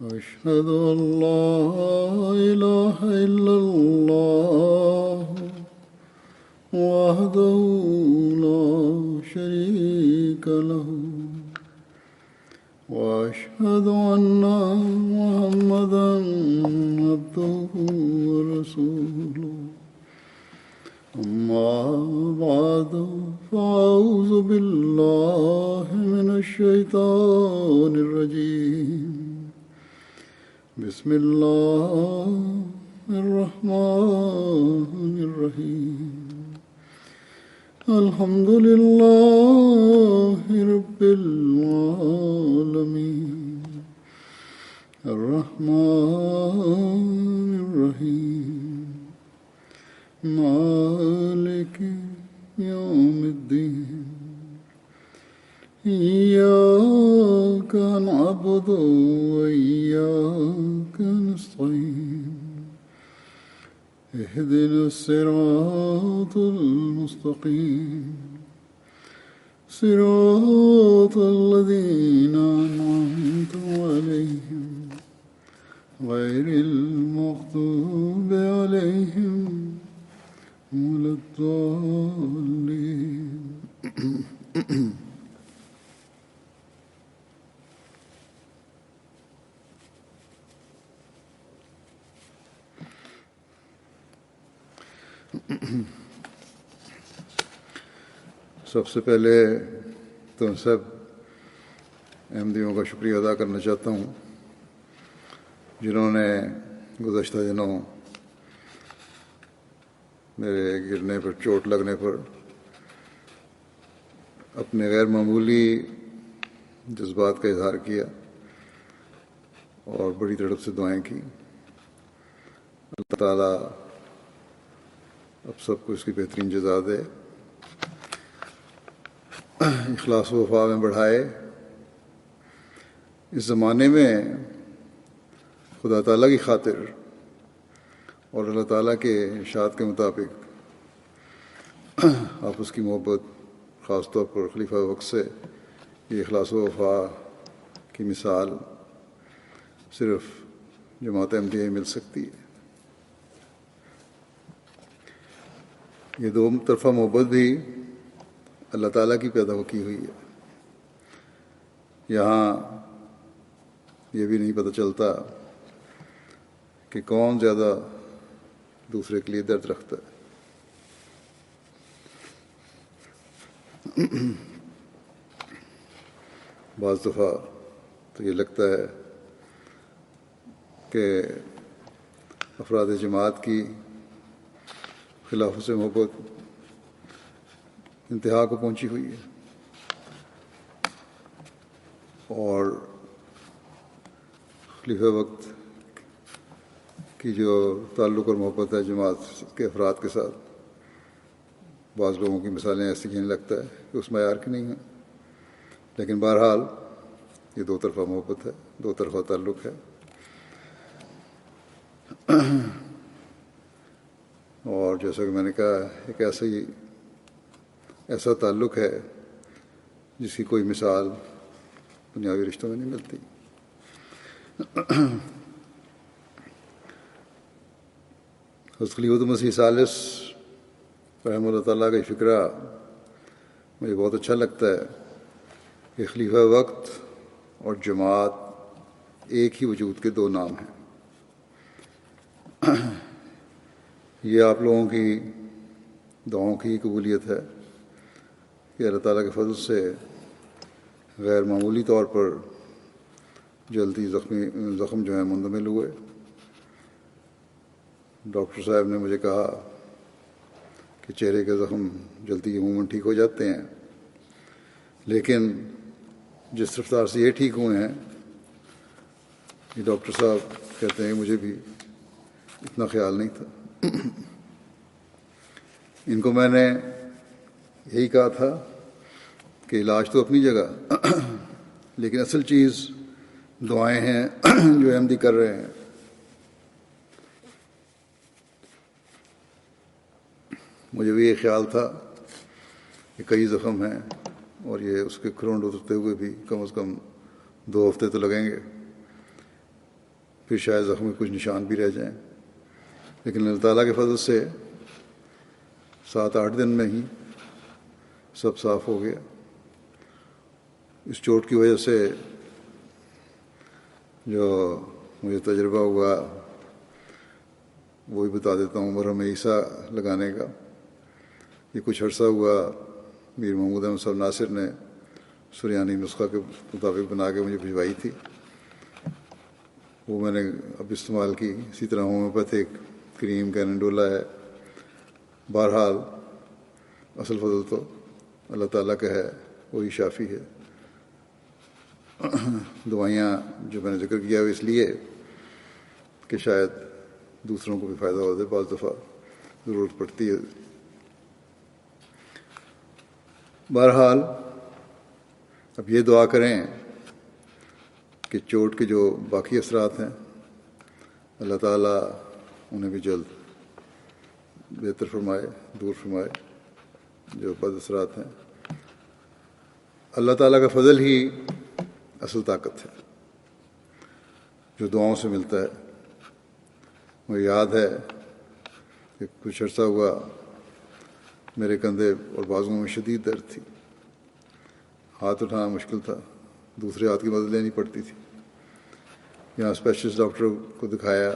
أشهد أن لا إله إلا الله وحده لا شريك له وأشهد أن محمدا عبده ورسوله أما بعد فأعوذ بالله من الشيطان الرجيم بسم الله الرحمن الرحيم الحمد لله رب العالمين الرحمن الرحيم مالك يوم الدين إياك نعبد وإياك نستعين اهدنا الصراط المستقيم صراط الذين أنعمت عليهم غير المغضوب عليهم ولا الضالين سب سے پہلے تم سب احمدیوں کا شکریہ ادا کرنا چاہتا ہوں جنہوں نے گزشتہ دنوں میرے گرنے پر چوٹ لگنے پر اپنے غیر معمولی جذبات کا اظہار کیا اور بڑی تڑپ سے دعائیں کی۔ اللہ تعالیٰ اب سب کو اس کی بہترین جزا دے، اخلاص و وفا میں بڑھائے۔ اس زمانے میں خدا تعالیٰ کی خاطر اور اللہ تعالیٰ کے ارشاد کے مطابق آپس کی محبت، خاص طور پر خلیفہ وقت سے یہ اخلاص و وفا کی مثال صرف جماعت احمدیہ ہی مل سکتی ہے۔ یہ دو طرفہ محبت بھی اللہ تعالیٰ کی پیدا کی ہوئی ہے۔ یہاں یہ بھی نہیں پتہ چلتا کہ کون زیادہ دوسرے کے لیے درد رکھتا ہے۔ بعض دفعہ تو یہ لگتا ہے کہ افراد جماعت کی خلافت سے محبت انتہا کو پہنچی ہوئی ہے، اور خلیفہ وقت کی جو تعلق اور محبت ہے جماعت کے افراد کے ساتھ، بعض لوگوں کی مثالیں ایسی کہنے لگتا ہے کہ اس معیار کی نہیں ہیں، لیکن بہرحال یہ دو طرفہ محبت ہے، دو طرفہ تعلق ہے۔ اور جیسا کہ میں نے کہا، ایک ایسا تعلق ہے جس کی کوئی مثال دنیاوی رشتوں میں نہیں ملتی۔ حضرت خلیفۃ المسیح ثالث رحمہ اللہ تعالیٰ کا فکرہ مجھے بہت اچھا لگتا ہے کہ خلیفہ وقت اور جماعت ایک ہی وجود کے دو نام ہیں۔ یہ آپ لوگوں کی دعاؤں کی قبولیت ہے کہ اللہ تعالیٰ کے فضل سے غیر معمولی طور پر جلدی زخم جو ہیں مندمل ہوئے۔ ڈاکٹر صاحب نے مجھے کہا کہ چہرے کے زخم جلدی عموماً ٹھیک ہو جاتے ہیں، لیکن جس رفتار سے یہ ٹھیک ہوئے ہیں، یہ ڈاکٹر صاحب کہتے ہیں کہ مجھے بھی اتنا خیال نہیں تھا۔ ان کو میں نے یہی کہا تھا کہ علاج تو اپنی جگہ، لیکن اصل چیز دعائیں ہیں جو احمدی کر رہے ہیں۔ مجھے بھی یہ خیال تھا کہ کئی زخم ہیں اور یہ اس کے کھرونڈ اترتے ہوئے بھی کم از کم 2 ہفتے تو لگیں گے، پھر شاید زخم کے کچھ نشان بھی رہ جائیں، لیکن اللہ تعالیٰ کے فضل سے 7-8 دن میں ہی سب صاف ہو گیا۔ اس چوٹ کی وجہ سے جو مجھے تجربہ ہوا وہی بتا دیتا ہوں۔ مرہم عیسیٰ لگانے کا یہ کچھ عرصہ ہوا، میر محمود احمد صاحب ناصر نے سریانی نسخہ کے مطابق بنا کے مجھے بھجوائی تھی، وہ میں نے اب استعمال کی۔ اسی طرح ہومیوپیتھک کریم کیننڈولا ہے۔ بہرحال اصل فضل تو اللہ تعالیٰ کا ہے، وہی شافی ہے۔ دوائیاں جو میں نے ذکر کیا وہ اس لیے کہ شاید دوسروں کو بھی فائدہ ہو جائے، بعض دفعہ ضرورت پڑتی ہے۔ بہرحال اب یہ دعا کریں کہ چوٹ کے جو باقی اثرات ہیں اللہ تعالیٰ انہیں بھی جلد بہتر فرمائے، دور فرمائے، جو بد اثرات ہیں۔ اللہ تعالیٰ کا فضل ہی اصل طاقت ہے جو دعاؤں سے ملتا ہے۔ مجھے یاد ہے کہ کچھ عرصہ ہوا میرے کندھے اور بازوؤں میں شدید درد تھی، ہاتھ اٹھانا مشکل تھا، دوسرے ہاتھ کی مدد لینی پڑتی تھی۔ یہاں اسپیشلسٹ ڈاکٹر کو دکھایا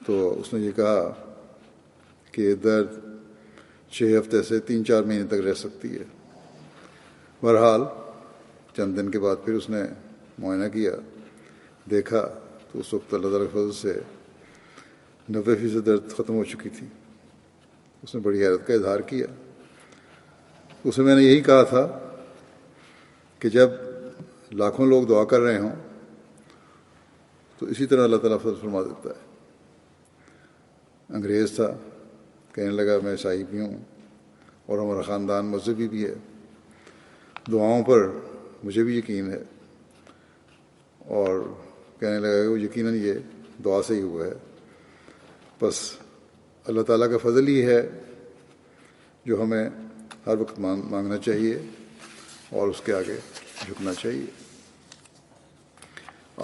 تو اس نے یہ کہا کہ درد 6 ہفتے سے 3-4 مہینے تک رہ سکتی ہے۔ بہرحال چند دن کے بعد پھر اس نے معائنہ کیا، دیکھا تو اس وقت اللہ تعالیٰ کے فضل سے 90% درد ختم ہو چکی تھی۔ اس نے بڑی حیرت کا اظہار کیا۔ اسے میں نے یہی کہا تھا کہ جب لاکھوں لوگ دعا کر رہے ہوں تو اسی طرح اللہ تعالیٰ فضل فرما دیتا ہے۔ انگریز تھا، کہنے لگا میں عیسائی بھی ہوں اور ہمارا خاندان مذہبی بھی ہے، دعاؤں پر مجھے بھی یقین ہے، اور کہنے لگا کہ وہ یقیناً یہ دعا سے ہی ہوا ہے۔ بس اللہ تعالیٰ کا فضل ہی ہے جو ہمیں ہر وقت مانگنا چاہیے اور اس کے آگے جھکنا چاہیے۔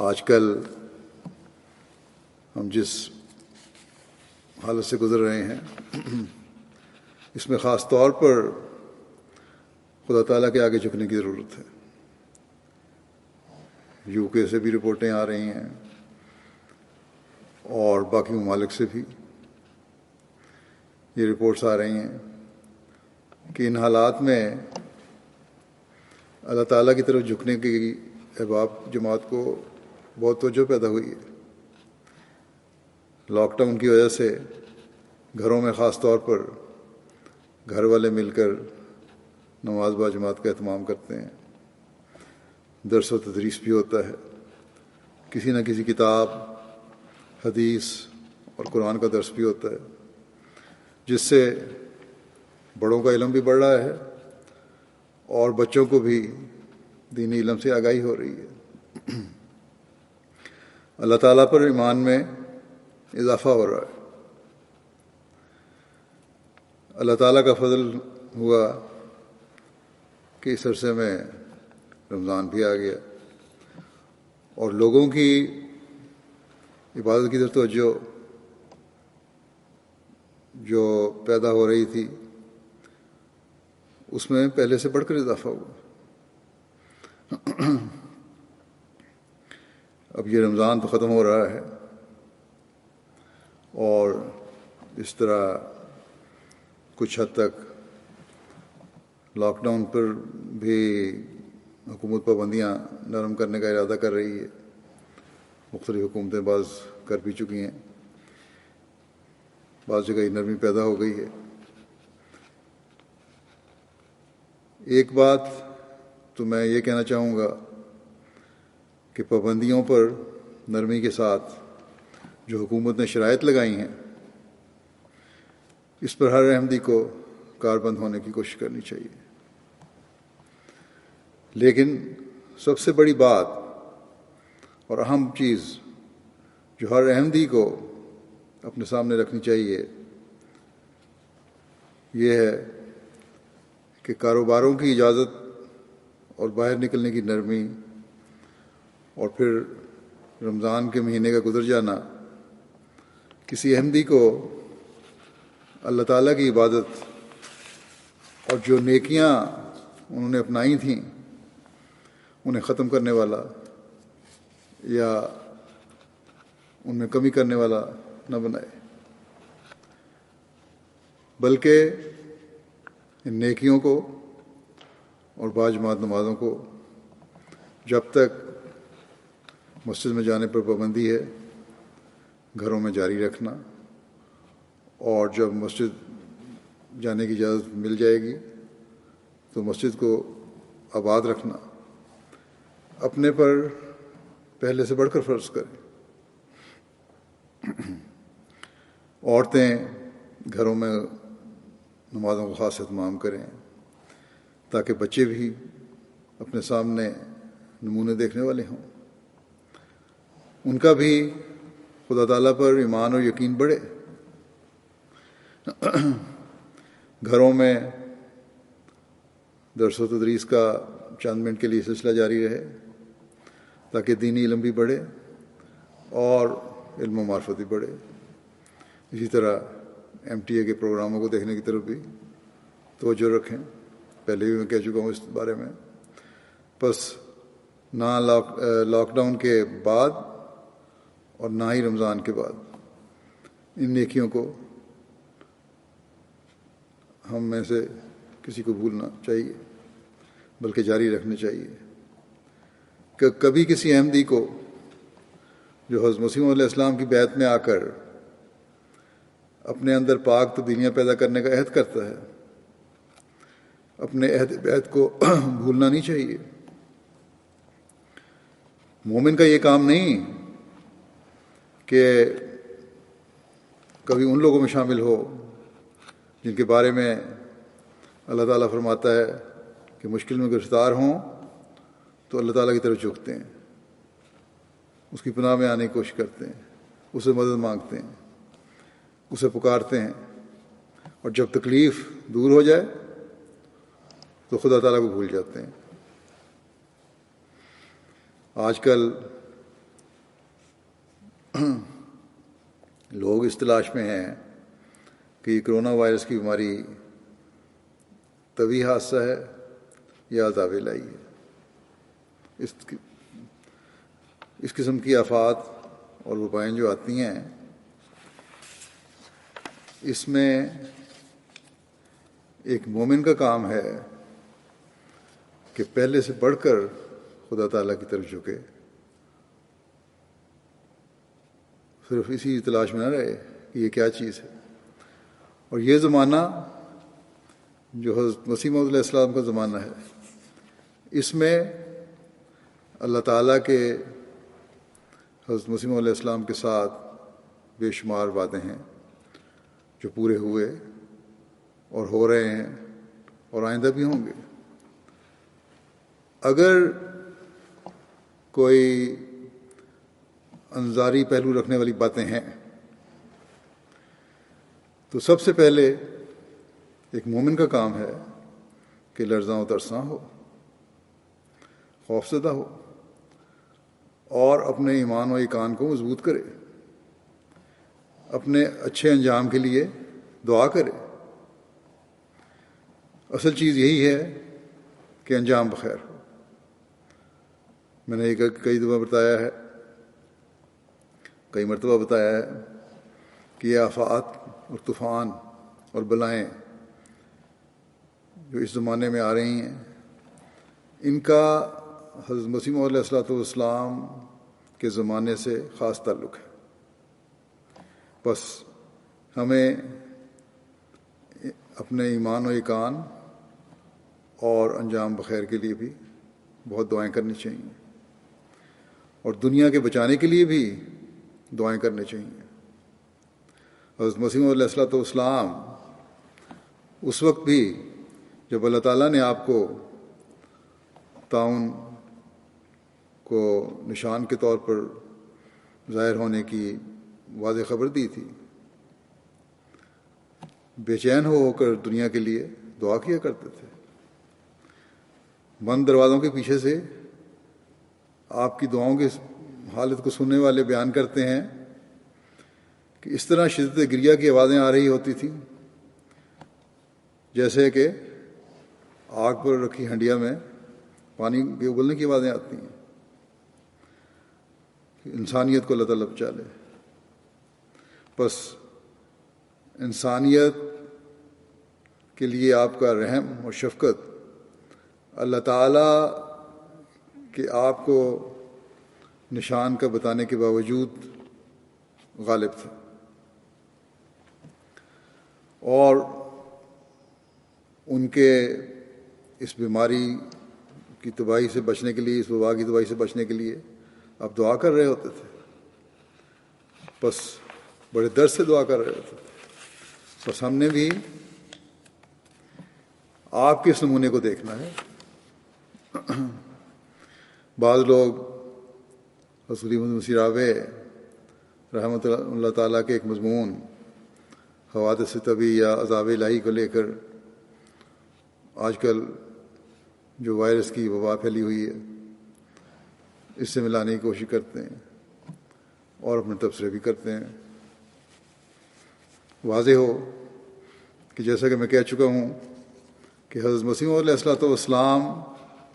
آج کل ہم جس حالت سے گزر رہے ہیں اس میں خاص طور پر خدا تعالیٰ کے آگے جھکنے کی ضرورت ہے۔ UK سے بھی رپورٹیں آ رہی ہیں اور باقی ممالک سے بھی یہ رپورٹس آ رہی ہیں کہ ان حالات میں اللہ تعالیٰ کی طرف جھکنے کی احباب جماعت کو بہت توجہ پیدا ہوئی ہے۔ لاک ڈاؤن کی وجہ سے گھروں میں خاص طور پر گھر والے مل کر نماز با جماعت کا اہتمام کرتے ہیں، درس و تدریس بھی ہوتا ہے، کسی نہ کسی کتاب، حدیث اور قرآن کا درس بھی ہوتا ہے، جس سے بڑوں کا علم بھی بڑھ رہا ہے اور بچوں کو بھی دینی علم سے آگاہی ہو رہی ہے۔ اللہ تعالیٰ پر ایمان میں اضافہ ہو رہا ہے۔ اللہ تعالیٰ کا فضل ہوا کہ اس عرصے میں رمضان بھی آ گیا اور لوگوں کی عبادت کی طرف توجہ جو پیدا ہو رہی تھی اس میں پہلے سے بڑھ کر اضافہ ہوا۔ اب یہ رمضان تو ختم ہو رہا ہے اور اس طرح کچھ حد تک لاک ڈاؤن پر بھی حکومت پابندیاں نرم کرنے کا ارادہ کر رہی ہے۔ مختلف حکومتیں بعض کر بھی چکی ہیں، بعض جگہ نرمی پیدا ہو گئی ہے۔ ایک بات تو میں یہ کہنا چاہوں گا کہ پابندیوں پر نرمی کے ساتھ جو حکومت نے شرائط لگائی ہیں اس پر ہر احمدی کو کاربند ہونے کی کوشش کرنی چاہیے، لیکن سب سے بڑی بات اور اہم چیز جو ہر احمدی کو اپنے سامنے رکھنی چاہیے یہ ہے کہ کاروباروں کی اجازت اور باہر نکلنے کی نرمی اور پھر رمضان کے مہینے کا گزر جانا کسی احمدی کو اللہ تعالیٰ کی عبادت اور جو نیکیاں انہوں نے اپنائی تھیں انہیں ختم کرنے والا یا ان میں کمی کرنے والا نہ بنائے، بلکہ ان نیکیوں کو اور باجماعت نمازوں کو جب تک مسجد میں جانے پر پابندی ہے گھروں میں جاری رکھنا، اور جب مسجد جانے کی اجازت مل جائے گی تو مسجد کو آباد رکھنا اپنے پر پہلے سے بڑھ کر فرض کریں۔ عورتیں گھروں میں نمازوں کا خاص اہتمام کریں تاکہ بچے بھی اپنے سامنے نمونے دیکھنے والے ہوں، ان کا بھی خدا تعالیٰ پر ایمان اور یقین بڑھے۔ گھروں میں درس و تدریس کا چند منٹ کے لیے سلسلہ جاری رہے تاکہ دینی علم بھی بڑھے اور علم و معرفت بھی بڑھے۔ اسی طرح MTA کے پروگراموں کو دیکھنے کی طرف بھی توجہ رکھیں، پہلے بھی میں کہہ چکا ہوں اس بارے میں۔ بس نہ لاک ڈاؤن کے بعد اور نہ ہی رمضان کے بعد ان نیکیوں کو ہم میں سے کسی کو بھولنا چاہیے، بلکہ جاری رکھنے چاہیے۔ کہ کبھی کسی احمدی کو جو حضرت مسیح علیہ السلام کی بیعت میں آ کر اپنے اندر پاک تبدیلیاں پیدا کرنے کا عہد کرتا ہے، اپنے عہد بیعت کو بھولنا نہیں چاہیے۔ مومن کا یہ کام نہیں کہ کبھی ان لوگوں میں شامل ہو جن کے بارے میں اللہ تعالیٰ فرماتا ہے کہ مشکل میں گرفتار ہوں تو اللہ تعالیٰ کی طرف جھکتے ہیں، اس کی پناہ میں آنے کی کوشش کرتے ہیں، اسے مدد مانگتے ہیں، اسے پکارتے ہیں، اور جب تکلیف دور ہو جائے تو خدا تعالیٰ کو بھول جاتے ہیں۔ آج کل لوگ اس تلاش میں ہیں کہ یہ کرونا وائرس کی بیماری طبعی حادثہ ہے یا عذاب الہی ہے۔ اس قسم کی آفات اور وبائیں جو آتی ہیں، اس میں ایک مومن کا کام ہے کہ پہلے سے بڑھ کر خدا تعالیٰ کی طرف جھکے، صرف اسی تلاش میں نہ رہے کہ یہ کیا چیز ہے۔ اور یہ زمانہ جو حضرت مسیح موعود علیہ السلام کا زمانہ ہے، اس میں اللہ تعالیٰ کے حضرت مسیح موعود علیہ السلام کے ساتھ بے شمار وعدے ہیں جو پورے ہوئے اور ہو رہے ہیں اور آئندہ بھی ہوں گے۔ اگر کوئی انظاری پہلو رکھنے والی باتیں ہیں تو سب سے پہلے ایک مومن کا کام ہے کہ لرزاں و ترساں ہو، خوفزدہ ہو، اور اپنے ایمان و ایقان کو مضبوط کرے، اپنے اچھے انجام کے لیے دعا کرے۔ اصل چیز یہی ہے کہ انجام بخیر ہو۔ میں نے یہ کئی دفعہ بتایا ہے، کئی مرتبہ بتایا ہے کہ یہ آفات اور طوفان اور بلائیں جو اس زمانے میں آ رہی ہیں، ان کا حضرت مسیح موعود علیہ الصلوۃ والسلام کے زمانے سے خاص تعلق ہے۔ بس ہمیں اپنے ایمان و ایقان اور انجام بخیر کے لیے بھی بہت دعائیں کرنی چاہیے، اور دنیا کے بچانے کے لیے بھی دعائیں کرنی چاہیے۔ حضرت مسیح موعود علیہ الصلوۃ والسلام اس وقت بھی جب اللہ تعالیٰ نے آپ کو طاعون کو نشان کے طور پر ظاہر ہونے کی واضح خبر دی تھی، بے چین ہو کر دنیا کے لیے دعا کیا کرتے تھے۔ بند دروازوں کے پیچھے سے آپ کی دعاؤں کے حالت کو سننے والے بیان کرتے ہیں کہ اس طرح شدت گریہ کی آوازیں آ رہی ہوتی تھیں جیسے کہ آگ پر رکھی ہنڈیا میں پانی کے ابلنے کی آوازیں آتی ہیں. انسانیت کو اللہ تعالیٰ بچا لے. بس انسانیت کے لیے آپ کا رحم اور شفقت اللہ تعالیٰ کے آپ کو نشان کا بتانے کے باوجود غالب تھا، اور ان کے اس بیماری کی تباہی سے بچنے کے لیے، اس وبا کی تباہی سے بچنے کے لیے آپ دعا کر رہے ہوتے تھے. بس بڑے درد سے دعا کر رہے ہوتے تھے. بس ہم نے بھی آپ کے اس نمونے کو دیکھنا ہے. بعض لوگ حضرت مسیح راوے رحمۃ اللہ تعالیٰ کے ایک مضمون حوادث طبی یا عذاب الہی کو لے کر آج کل جو وائرس کی وبا پھیلی ہوئی ہے اس سے ملانے کی کوشش کرتے ہیں اور اپنے تبصرے بھی کرتے ہیں. واضح ہو کہ جیسا کہ میں کہہ چکا ہوں کہ حضرت مسیح علیہ الصلوۃ والسلام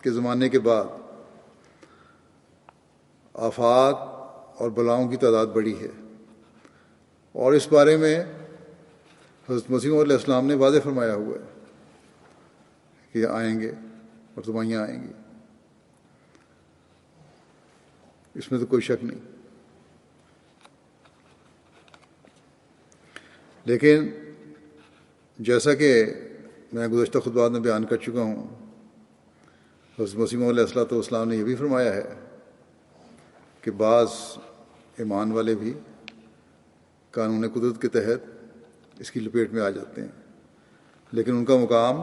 کے زمانے کے بعد آفات اور بلاؤں کی تعداد بڑھی ہے، اور اس بارے میں حضرت مسیح علیہ السلام نے واضح فرمایا ہوا ہے کہ آئیں گے اور تباہیاں آئیں گی. اس میں تو کوئی شک نہیں. لیکن جیسا کہ میں گزشتہ خطبات میں بیان کر چکا ہوں، حضرت مسیح علیہ الصلوۃ والسلام نے یہ بھی فرمایا ہے کہ بعض ایمان والے بھی قانون قدرت کے تحت اس کی لپیٹ میں آ جاتے ہیں، لیکن ان کا مقام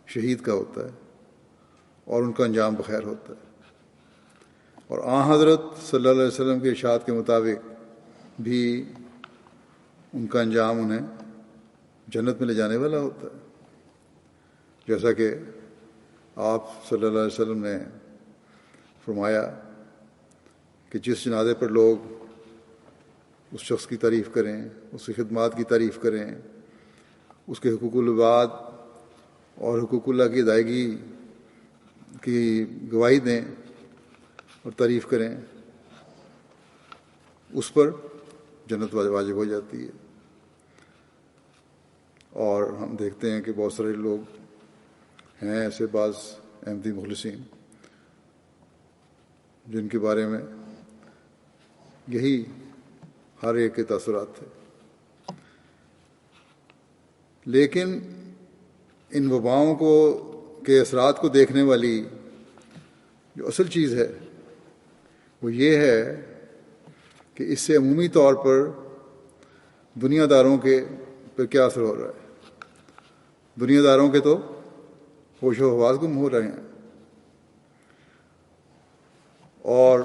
شہید کا ہوتا ہے اور ان کا انجام بخیر ہوتا ہے. اور آن حضرت صلی اللہ علیہ وسلم کے ارشاد کے مطابق بھی ان کا انجام انہیں جنت میں لے جانے والا ہوتا ہے، جیسا کہ آپ صلی اللہ علیہ وسلم نے فرمایا کہ جس جنازے پر لوگ اس شخص کی تعریف کریں، اس کی خدمات کی تعریف کریں، اس کے حقوق العباد اور حقوق اللہ کی ادائیگی کی گواہی دیں اور تعریف کریں، اس پر جنت واجب ہو جاتی ہے. اور ہم دیکھتے ہیں کہ بہت سارے لوگ ہیں ایسے بعض احمدی مخلصین جن کے بارے میں یہی ہر ایک کے تاثرات تھے. لیکن ان وباؤں کو کے اثرات کو دیکھنے والی جو اصل چیز ہے وہ یہ ہے کہ اس سے عمومی طور پر دنیا داروں کے پر کیا اثر ہو رہا ہے. دنیا داروں کے تو ہوش و حواس گم ہو رہے ہیں اور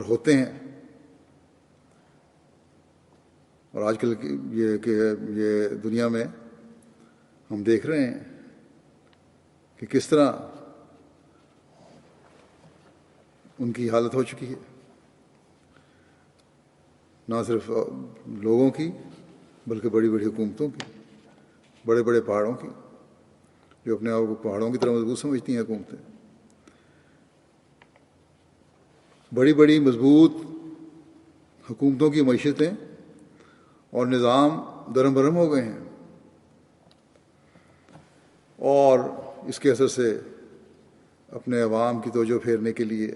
ہوتے ہیں. اور آج کل یہ دنیا میں ہم دیکھ رہے ہیں کہ کس طرح ان کی حالت ہو چکی ہے، نہ صرف لوگوں کی بلکہ بڑی بڑی حکومتوں کی، بڑے بڑے پہاڑوں کی، جو اپنے آپ کو پہاڑوں کی طرح مضبوط سمجھتی ہیں حکومتیں. بڑی بڑی مضبوط حکومتوں کی معیشتیں اور نظام درہم برہم ہو گئے ہیں، اور اس کے اثر سے اپنے عوام کی توجہ پھیرنے کے لیے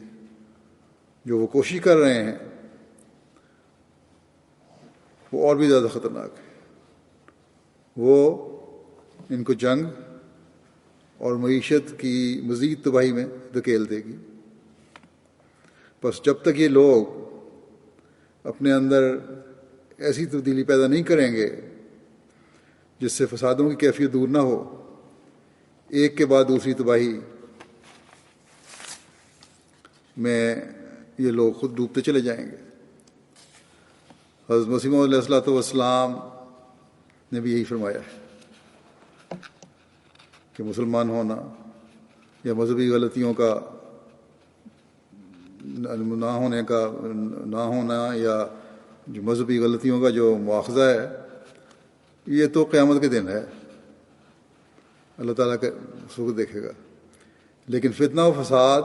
جو وہ کوشش کر رہے ہیں وہ اور بھی زیادہ خطرناک ہے. وہ ان کو جنگ اور معیشت کی مزید تباہی میں دھکیل دے گی. بس جب تک یہ لوگ اپنے اندر ایسی تبدیلی پیدا نہیں کریں گے جس سے فسادوں کی کیفیت دور نہ ہو، ایک کے بعد دوسری تباہی میں یہ لوگ خود ڈوبتے چلے جائیں گے. حضرت مسیح علیہ الصلوۃ والسلام نے بھی یہی فرمایا ہے کہ مسلمان ہونا یا مذہبی غلطیوں کا نہ ہونا یا جو مذہبی غلطیوں کا جو مواخذہ ہے، یہ تو قیامت کے دن ہے، اللہ تعالیٰ کا سوگ دیکھے گا. لیکن فتنہ و فساد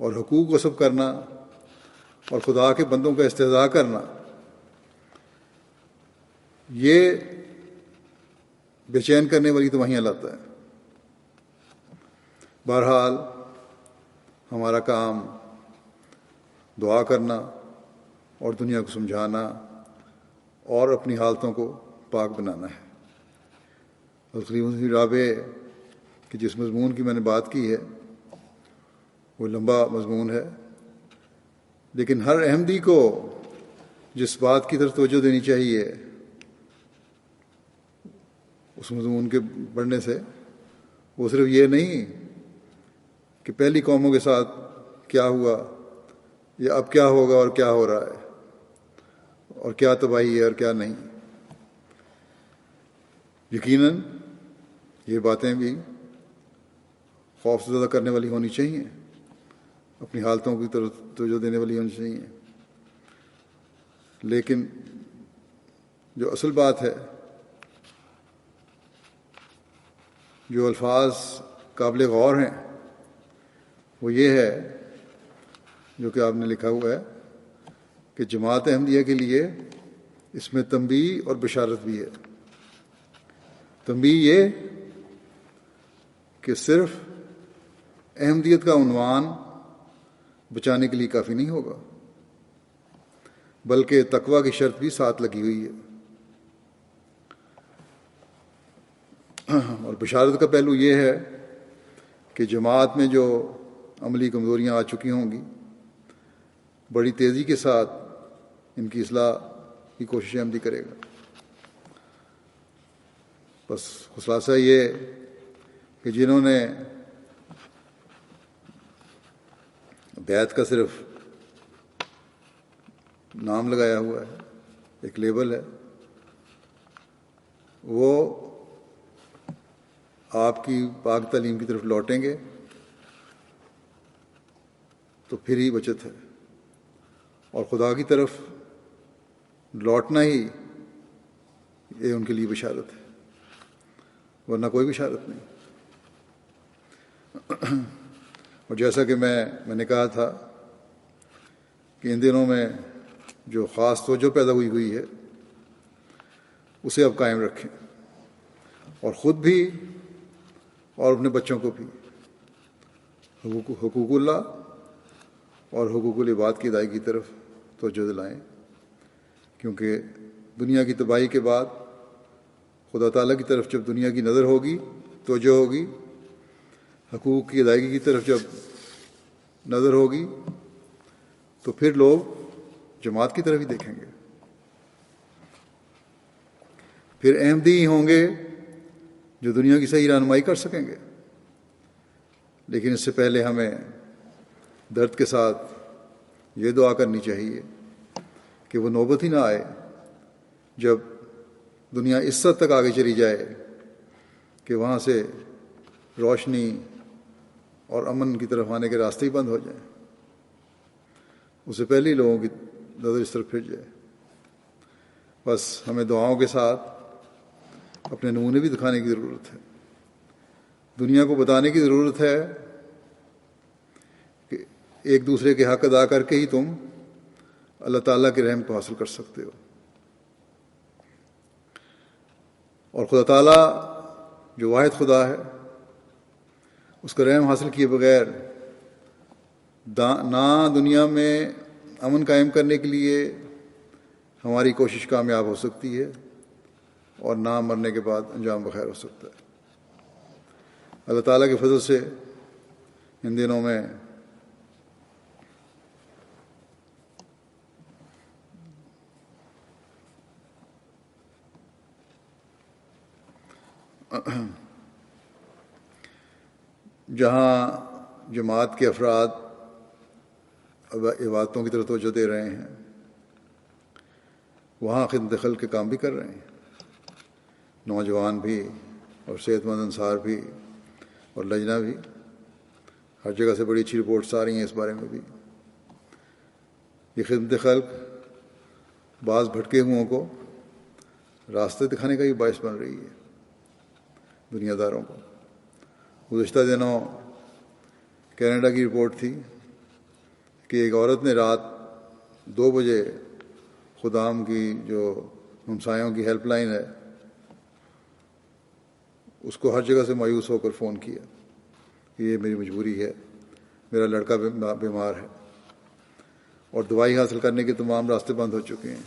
اور حقوق غصب کرنا اور خدا کے بندوں کا استہزاء کرنا، یہ بے چین کرنے والی تباہیاں لاتا ہے. بہرحال ہمارا کام دعا کرنا اور دنیا کو سمجھانا اور اپنی حالتوں کو پاک بنانا ہے. اور خلیفہ رابع کہ جس مضمون کی میں نے بات کی ہے وہ لمبا مضمون ہے، لیکن ہر احمدی کو جس بات کی طرف توجہ دینی چاہیے اس مضمون کے پڑھنے سے، وہ صرف یہ نہیں کہ پہلی قوموں کے ساتھ کیا ہوا یا اب کیا ہوگا اور کیا ہو رہا ہے اور کیا تباہی ہے اور کیا نہیں. یقیناً یہ باتیں بھی خوف زدہ کرنے والی ہونی چاہیے، اپنی حالتوں کی طرف توجہ دینے والی ہونی چاہیے، لیکن جو اصل بات ہے، جو الفاظ قابل غور ہیں، وہ یہ ہے جو کہ آپ نے لکھا ہوا ہے کہ جماعت احمدیہ کے لیے اس میں تنبیہ اور بشارت بھی ہے. تنبیہ یہ کہ صرف احمدیت کا عنوان بچانے کے لیے کافی نہیں ہوگا، بلکہ تقویٰ کی شرط بھی ساتھ لگی ہوئی ہے. اور بشارت کا پہلو یہ ہے کہ جماعت میں جو عملی کمزوریاں آ چکی ہوں گی، بڑی تیزی کے ساتھ ان کی اصلاح کی کوشش احمدی کرے گا. بس خلاصہ یہ کہ جنہوں نے بیعت کا صرف نام لگایا ہوا ہے، ایک لیبل ہے، وہ آپ کی پاک تعلیم کی طرف لوٹیں گے تو پھر ہی بچت ہے، اور خدا کی طرف لوٹنا ہی یہ ان کے لیے بشارت ہے، ورنہ کوئی بشارت نہیں. اور جیسا کہ میں نے کہا تھا کہ ان دنوں میں جو خاص توجہ پیدا ہوئی ہے اسے اب قائم رکھیں، اور خود بھی اور اپنے بچوں کو بھی حقوق اللہ اور حقوق العباد کی ادائیگی کی طرف توجہ دلائیں، کیونکہ دنیا کی تباہی کے بعد خدا تعالیٰ کی طرف جب دنیا کی نظر ہوگی، توجہ ہوگی، حقوق کی ادائیگی کی طرف جب نظر ہوگی، تو پھر لوگ جماعت کی طرف ہی دیکھیں گے، پھر احمدی ہی ہوں گے جو دنیا کی صحیح رہنمائی کر سکیں گے. لیکن اس سے پہلے ہمیں درد کے ساتھ یہ دعا کرنی چاہیے کہ وہ نوبت ہی نہ آئے جب دنیا اس حد تک آگے چلی جائے کہ وہاں سے روشنی اور امن کی طرف آنے کے راستے ہی بند ہو جائیں. اس سے پہلے ہی لوگوں کی نظر اس طرف پھر جائے. بس ہمیں دعاؤں کے ساتھ اپنے نمونے بھی دکھانے کی ضرورت ہے، دنیا کو بتانے کی ضرورت ہے کہ ایک دوسرے کے حق ادا کر کے ہی تم اللہ تعالیٰ کے رحم کو حاصل کر سکتے ہو. اور خدا تعالیٰ جو واحد خدا ہے، اس کا رحم حاصل کیے بغیر نہ دنیا میں امن قائم کرنے کے لیے ہماری کوشش کامیاب ہو سکتی ہے، اور نہ مرنے کے بعد انجام بخیر ہو سکتا ہے. اللہ تعالیٰ کے فضل سے ان دنوں میں جہاں جماعت کے افراد عبادتوں کی طرف توجہ دے رہے ہیں، وہاں خدمت خلق کے کام بھی کر رہے ہیں، نوجوان بھی اور صحت مند انصار بھی اور لجنہ بھی، ہر جگہ سے بڑی اچھی رپورٹس آ رہی ہیں اس بارے میں بھی۔ یہ خدمت خلق بعض بھٹکے ہوئوں کو راستے دکھانے کا بھی باعث بن رہی ہے دنیا داروں کو۔ گزشتہ دنوں کینیڈا کی رپورٹ تھی کہ ایک عورت نے رات 2 بجے خدام کی جو ہمسایوں کی ہیلپ لائن ہے اس کو ہر جگہ سے مایوس ہو کر فون کیا کہ یہ میری مجبوری ہے، میرا لڑکا بیمار ہے اور دوائی حاصل کرنے کے تمام راستے بند ہو چکے ہیں،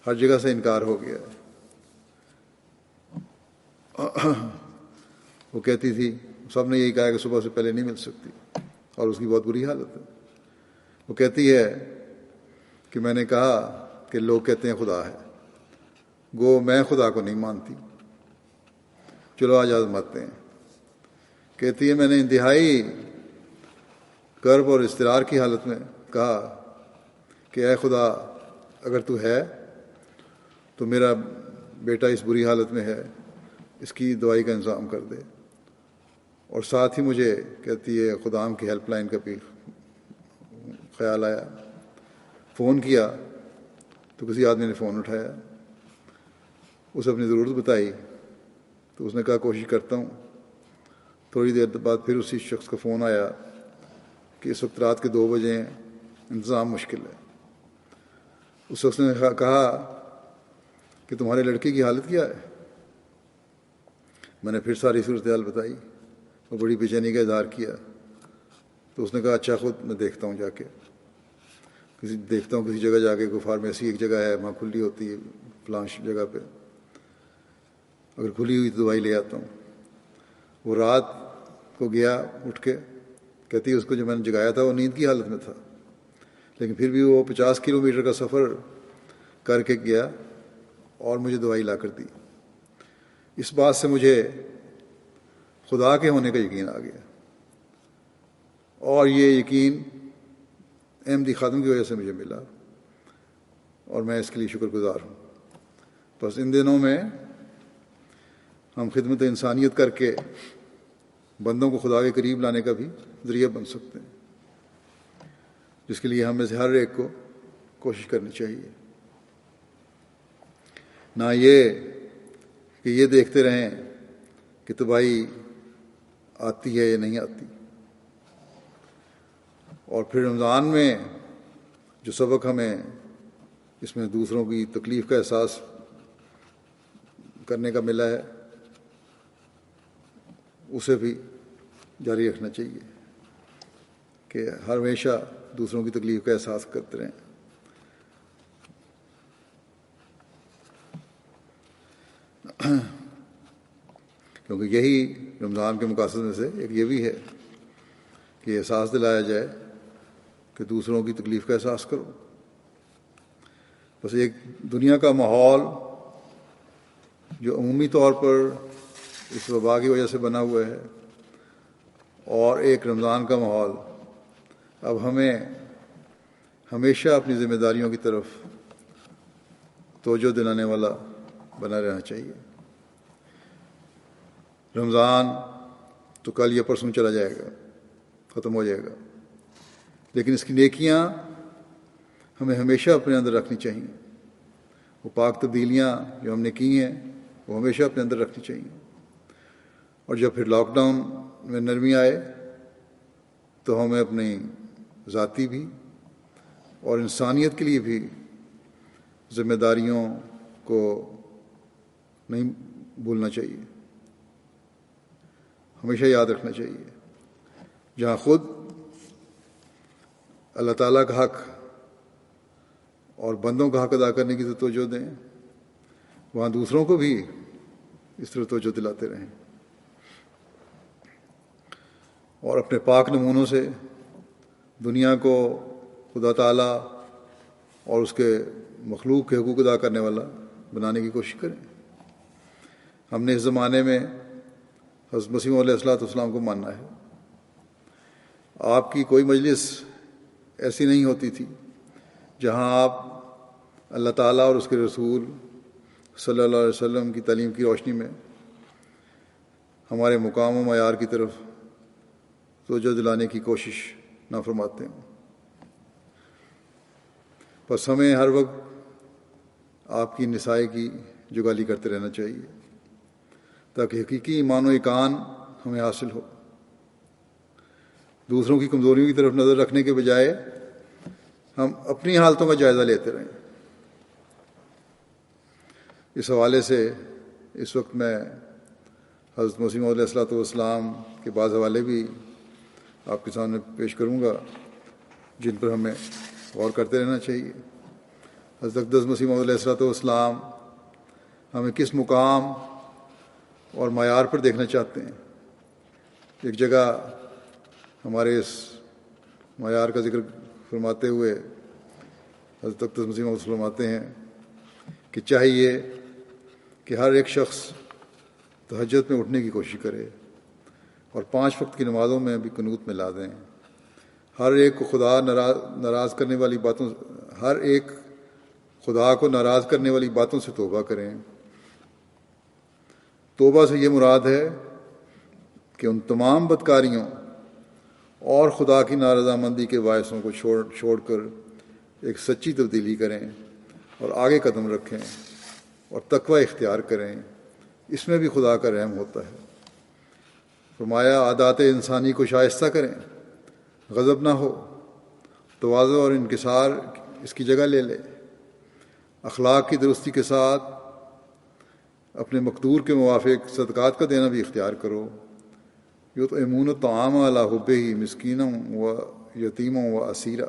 ہر جگہ سے انکار ہو گیا ہے۔ وہ کہتی تھی سب نے یہی کہا کہ صبح سے پہلے نہیں مل سکتی اور اس کی بہت بری حالت ہے۔ وہ کہتی ہے کہ میں نے کہا کہ لوگ کہتے ہیں خدا ہے، گو میں خدا کو نہیں مانتی، چلو آج آزماتے ہیں۔ کہتی ہے میں نے انتہائی کرب اور اضطرار کی حالت میں کہا کہ اے خدا اگر تو ہے تو میرا بیٹا اس بری حالت میں ہے، اس کی دوائی کا انتظام کر دے۔ اور ساتھ ہی مجھے کہتی ہے خدام کی ہیلپ لائن کا بھی خیال آیا، فون کیا تو کسی آدمی نے فون اٹھایا، اسے اپنی ضرورت بتائی تو اس نے کہا کوشش کرتا ہوں۔ تھوڑی دیر بعد پھر اسی شخص کا فون آیا کہ اس وقت رات کے 2 بجے ہیں، انتظام مشکل ہے۔ اس شخص نے کہا کہ تمہارے لڑکے کی حالت کیا ہے؟ میں نے پھر ساری صورتحال بتائی اور بڑی بے چینی کا اظہار کیا۔ تو اس نے کہا اچھا خود میں دیکھتا ہوں جا کے، کسی جگہ جا کے، کوئی فارمیسی ایک جگہ ہے وہاں کھلی ہوتی ہے فلاں جگہ پہ، اگر کھلی ہوئی تو دوائی لے آتا ہوں۔ وہ رات کو گیا اٹھ کے، کہتی ہے اس کو جو میں نے جگایا تھا وہ نیند کی حالت میں تھا، لیکن پھر بھی وہ 50 کلومیٹر کا سفر کر کے گیا اور مجھے دوائی لا کر دی۔ اس بات سے مجھے خدا کے ہونے کا یقین آ گیا، اور یہ یقین احمدی خادم کی وجہ سے مجھے ملا اور میں اس کے لیے شکر گزار ہوں۔ بس ان دنوں میں ہم خدمت انسانیت کر کے بندوں کو خدا کے قریب لانے کا بھی ذریعہ بن سکتے ہیں، جس کے لیے ہم میں سے ہر ایک کو کوشش کرنی چاہیے، نہ یہ کہ یہ دیکھتے رہیں کہ تباہی آتی ہے یا نہیں آتی۔ اور پھر رمضان میں جو سبق ہمیں اس میں دوسروں کی تکلیف کا احساس کرنے کا ملا ہے اسے بھی جاری رکھنا چاہیے کہ ہر ہمیشہ دوسروں کی تکلیف کا احساس کرتے رہیں۔ کیونکہ یہی رمضان کے مقاصد میں سے ایک یہ بھی ہے کہ احساس دلایا جائے کہ دوسروں کی تکلیف کا احساس کرو۔ بس ایک دنیا کا ماحول جو عمومی طور پر اس وبا کی وجہ سے بنا ہوا ہے، اور ایک رمضان کا ماحول، اب ہمیں ہمیشہ اپنی ذمہ داریوں کی طرف توجہ دلانے والا بنا رہنا چاہیے۔ رمضان تو کل یا پرسوں چلا جائے گا، ختم ہو جائے گا، لیکن اس کی نیکیاں ہمیں ہمیشہ اپنے اندر رکھنی چاہیے۔ وہ پاک تبدیلیاں جو ہم نے کی ہیں وہ ہمیشہ اپنے اندر رکھنی چاہیے۔ اور جب پھر لاک ڈاؤن میں نرمی آئے تو ہمیں اپنی ذاتی بھی اور انسانیت کے لیے بھی ذمہ داریوں کو نہیں بھولنا چاہیے، ہمیشہ یاد رکھنا چاہیے۔ جہاں خود اللہ تعالیٰ کا حق اور بندوں کا حق ادا کرنے کی توجہ دیں، وہاں دوسروں کو بھی اس طرح توجہ دلاتے رہیں، اور اپنے پاک نمونوں سے دنیا کو خدا تعالیٰ اور اس کے مخلوق کے حقوق ادا کرنے والا بنانے کی کوشش کریں۔ ہم نے اس زمانے میں حضرت مسیح علیہ السلام کو ماننا ہے۔ آپ کی کوئی مجلس ایسی نہیں ہوتی تھی جہاں آپ اللہ تعالیٰ اور اس کے رسول صلی اللہ علیہ وسلم کی تعلیم کی روشنی میں ہمارے مقام و معیار کی طرف توجہ دلانے کی کوشش نہ فرماتے ہیں۔ بس ہمیں ہر وقت آپ کی نسائی کی جگالی کرتے رہنا چاہیے تاکہ حقیقی ایمان و ایقان ہمیں حاصل ہو۔ دوسروں کی کمزوریوں کی طرف نظر رکھنے کے بجائے ہم اپنی حالتوں کا جائزہ لیتے رہیں۔ اس حوالے سے اس وقت میں حضرت مسیح موعود علیہ السلام کے بعض حوالے بھی آپ کے سامنے پیش کروں گا جن پر ہمیں غور کرتے رہنا چاہیے۔ حضرت اقدس مسیح موعود علیہ السلام ہمیں کس مقام اور معیار پر دیکھنا چاہتے ہیں۔ ایک جگہ ہمارے اس معیار کا ذکر فرماتے ہوئے حضرت اقدس مسیح موعود فرماتے ہیں کہ چاہیے کہ ہر ایک شخص تہجد میں اٹھنے کی کوشش کرے اور 5 وقت کی نمازوں میں بھی قنوت میں لا دیں۔ ہر ایک کو خدا کو ناراض کرنے والی باتوں سے توبہ کریں۔ توبہ سے یہ مراد ہے کہ ان تمام بدکاریوں اور خدا کی نارضامندی کے باعثوں کو چھوڑ کر ایک سچی تبدیلی کریں اور آگے قدم رکھیں اور تقوی اختیار کریں۔ اس میں بھی خدا کا رحم ہوتا ہے۔ فرمایا عادات انسانی کو شائستہ کریں، غضب نہ ہو، تواضع اور انکسار اس کی جگہ لے لے، اخلاق کی درستی کے ساتھ اپنے مقدور کے موافق صدقات کا دینا بھی اختیار کرو۔ یطعمون الطعام علی حبہ مسکینا و یتیما و اسیرا،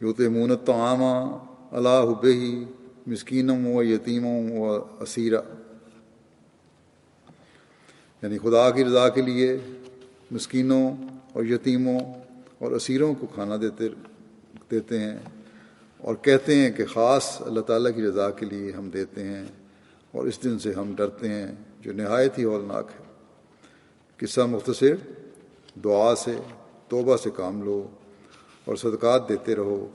یطعمون الطعام علی حبہ مسکینا و یتیما و اسیرا، یعنی خدا کی رضا کے لیے مسکینوں اور یتیموں اور اسیروں کو کھانا دیتے ہیں اور کہتے ہیں کہ خاص اللہ تعالیٰ کی رضا کے لیے ہم دیتے ہیں اور اس دن سے ہم ڈرتے ہیں جو نہایت ہی ہولناک ہے۔ قصہ مختصر، دعا سے توبہ سے کام لو اور صدقات دیتے رہو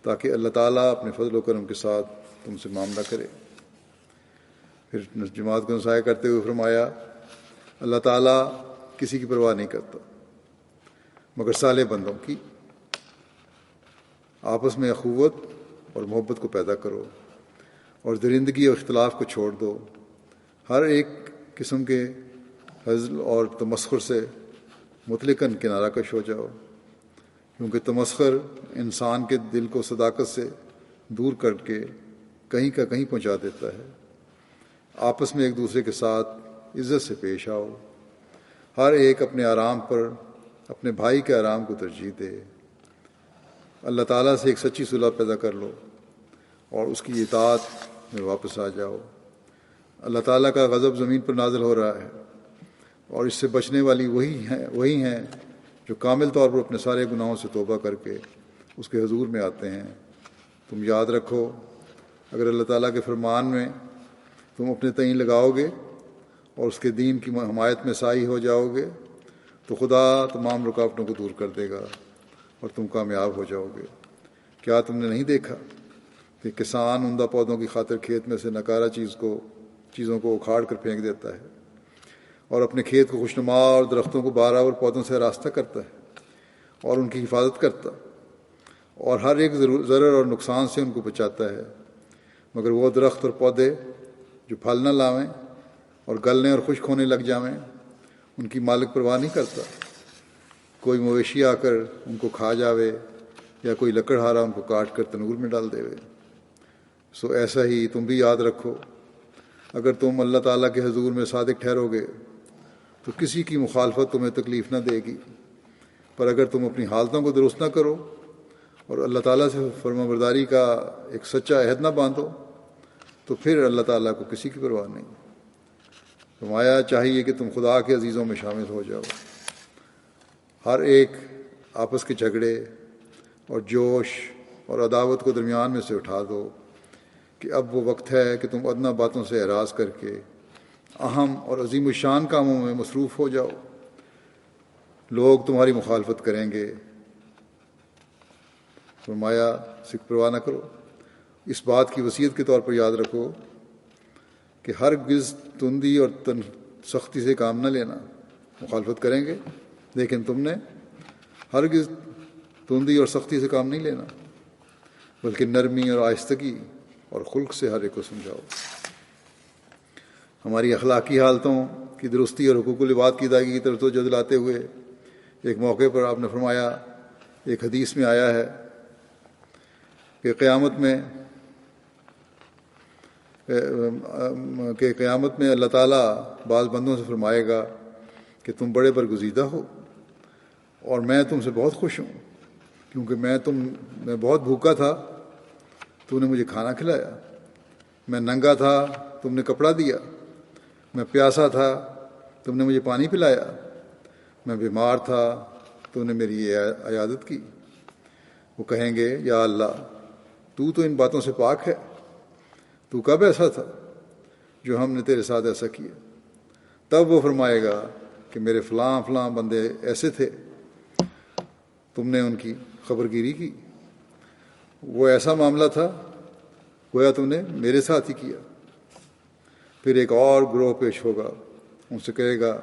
تاکہ اللہ تعالیٰ اپنے فضل و کرم کے ساتھ تم سے معاملہ کرے۔ پھر جماعت کو نصیحت کرتے ہوئے فرمایا اللہ تعالیٰ کسی کی پرواہ نہیں کرتا مگر صالح بندوں کی۔ آپس میں اخوت اور محبت کو پیدا کرو اور درندگی اور اختلاف کو چھوڑ دو۔ ہر ایک قسم کے ہزل اور تمسخر سے مطلقاً کنارہ کش ہو جاؤ، کیونکہ تمسخر انسان کے دل کو صداقت سے دور کر کے کہیں کا کہیں پہنچا دیتا ہے۔ آپس میں ایک دوسرے کے ساتھ عزت سے پیش آؤ۔ ہر ایک اپنے آرام پر اپنے بھائی کے آرام کو ترجیح دے۔ اللہ تعالیٰ سے ایک سچی صلح پیدا کر لو اور اس کی اطاعت میں واپس آ جاؤ۔ اللہ تعالیٰ کا غضب زمین پر نازل ہو رہا ہے اور اس سے بچنے والی وہی ہیں جو کامل طور پر اپنے سارے گناہوں سے توبہ کر کے اس کے حضور میں آتے ہیں۔ تم یاد رکھو اگر اللہ تعالیٰ کے فرمان میں تم اپنے تئیں لگاؤ گے اور اس کے دین کی حمایت میں سائی ہو جاؤ گے تو خدا تمام رکاوٹوں کو دور کر دے گا اور تم کامیاب ہو جاؤ گے۔ کیا تم نے نہیں دیکھا کہ کسان عمدہ پودوں کی خاطر کھیت میں سے ناکارہ چیزوں کو اکھاڑ کر پھینک دیتا ہے اور اپنے کھیت کو خوشنما اور درختوں کو بہراور پودوں سے آراستہ کرتا ہے اور ان کی حفاظت کرتا اور ہر ایک ضرر اور نقصان سے ان کو بچاتا ہے، مگر وہ درخت اور پودے جو پھل نہ لاویں اور گلنے اور خشک ہونے لگ جاویں ان کی مالک پرواہ نہیں کرتا۔ کوئی مویشی آ کر ان کو کھا جاوے یا کوئی لکڑہارا ان کو کاٹ کر تنور میں ڈال دے۔ سو ایسا ہی تم بھی یاد رکھو اگر تم اللہ تعالیٰ کے حضور میں صادق ٹھہرو گے تو کسی کی مخالفت تمہیں تکلیف نہ دے گی، پر اگر تم اپنی حالتوں کو درست نہ کرو اور اللہ تعالیٰ سے فرمانبرداری کا ایک سچا عہد نہ باندھو تو پھر اللہ تعالیٰ کو کسی کی پرواہ نہیں۔ فرمایا چاہیے کہ تم خدا کے عزیزوں میں شامل ہو جاؤ۔ ہر ایک آپس کے جھگڑے اور جوش اور عداوت کو درمیان میں سے اٹھا دو کہ اب وہ وقت ہے کہ تم ادنیٰ باتوں سے اعراض کر کے اہم اور عظیم الشان کاموں میں مصروف ہو جاؤ۔ لوگ تمہاری مخالفت کریں گے، فرمایا سکھ پرواہ نہ کرو۔ اس بات کی وصیت کے طور پر یاد رکھو کہ ہرگز تندی اور سختی سے کام نہ لینا، مخالفت کریں گے لیکن تم نے ہرگز تندی اور سختی سے کام نہیں لینا، بلکہ نرمی اور آہستگی اور خلق سے ہر ایک کو سمجھاؤ۔ ہماری اخلاقی حالتوں کی درستی اور حقوق العباد کی ادائیگی کی طرف توجہ دلاتے ہوئے ایک موقع پر آپ نے فرمایا، ایک حدیث میں آیا ہے کہ قیامت میں اللہ تعالیٰ بعض بندوں سے فرمائے گا کہ تم بڑے برگزیدہ ہو اور میں تم سے بہت خوش ہوں، کیونکہ میں بہت بھوکا تھا، تم نے مجھے کھانا کھلایا، میں ننگا تھا، تم نے کپڑا دیا، میں پیاسا تھا، تم نے مجھے پانی پلایا، میں بیمار تھا، تم نے میری عیادت کی۔ وہ کہیں گے یا اللہ تو ان باتوں سے پاک ہے، تو کب ایسا تھا جو ہم نے تیرے ساتھ ایسا کیا؟ تب وہ فرمائے گا کہ میرے فلاں فلاں بندے ایسے تھے، تم نے ان کی خبر گیری کی، وہ ایسا معاملہ تھا گویا تم نے میرے ساتھ ہی کیا۔ پھر ایک اور گروہ پیش ہوگا، ان سے کہے گا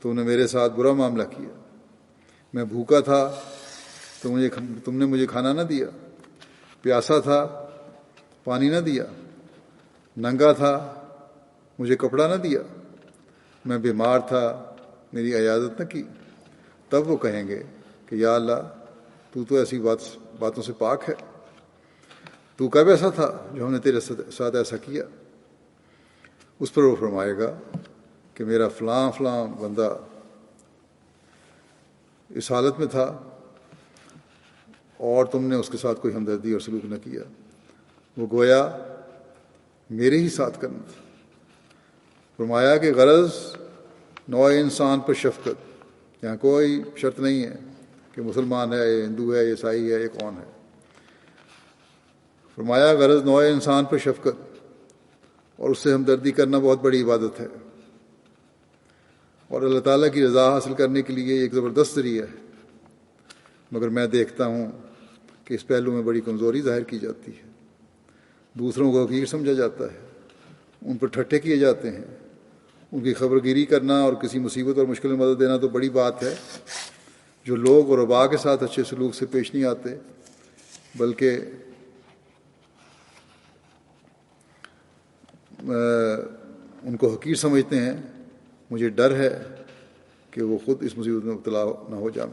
تم نے میرے ساتھ برا معاملہ کیا، میں بھوکا تھا، تم نے مجھے کھانا نہ دیا، پیاسا تھا، پانی نہ دیا، ننگا تھا، مجھے کپڑا نہ دیا، میں بیمار تھا، میری عیادت نہ کی۔ تب وہ کہیں گے کہ یا اللہ تو ایسی باتوں سے پاک ہے، تو کب ایسا تھا جو ہم نے تیرے ساتھ ایسا کیا؟ اس پر وہ فرمائے گا کہ میرا فلاں فلاں بندہ اس حالت میں تھا اور تم نے اس کے ساتھ کوئی ہمدردی اور سلوک نہ کیا، وہ گویا میرے ہی ساتھ کرنا تھا۔ فرمایا کہ غرض نوع انسان پر شفقت، یہاں کوئی شرط نہیں ہے کہ مسلمان ہے، ہندو ہے، عیسائی ہے، یہ کون ہے۔ فرمایا غرض نوع انسان پر شفقت اور اس سے ہمدردی کرنا بہت بڑی عبادت ہے، اور اللہ تعالیٰ کی رضا حاصل کرنے کے لیے ایک زبردست ذریعہ ہے، مگر میں دیکھتا ہوں کہ اس پہلو میں بڑی کمزوری ظاہر کی جاتی ہے، دوسروں کو حقیر سمجھا جاتا ہے، ان پر ٹھٹھے کیے جاتے ہیں۔ ان کی خبر گیری کرنا اور کسی مصیبت اور مشکل میں مدد دینا تو بڑی بات ہے، جو لوگ اور وبا کے ساتھ اچھے سلوک سے پیش نہیں آتے بلکہ ان کو حقیر سمجھتے ہیں، مجھے ڈر ہے کہ وہ خود اس مصیبت میں مبتلا نہ ہو جائیں۔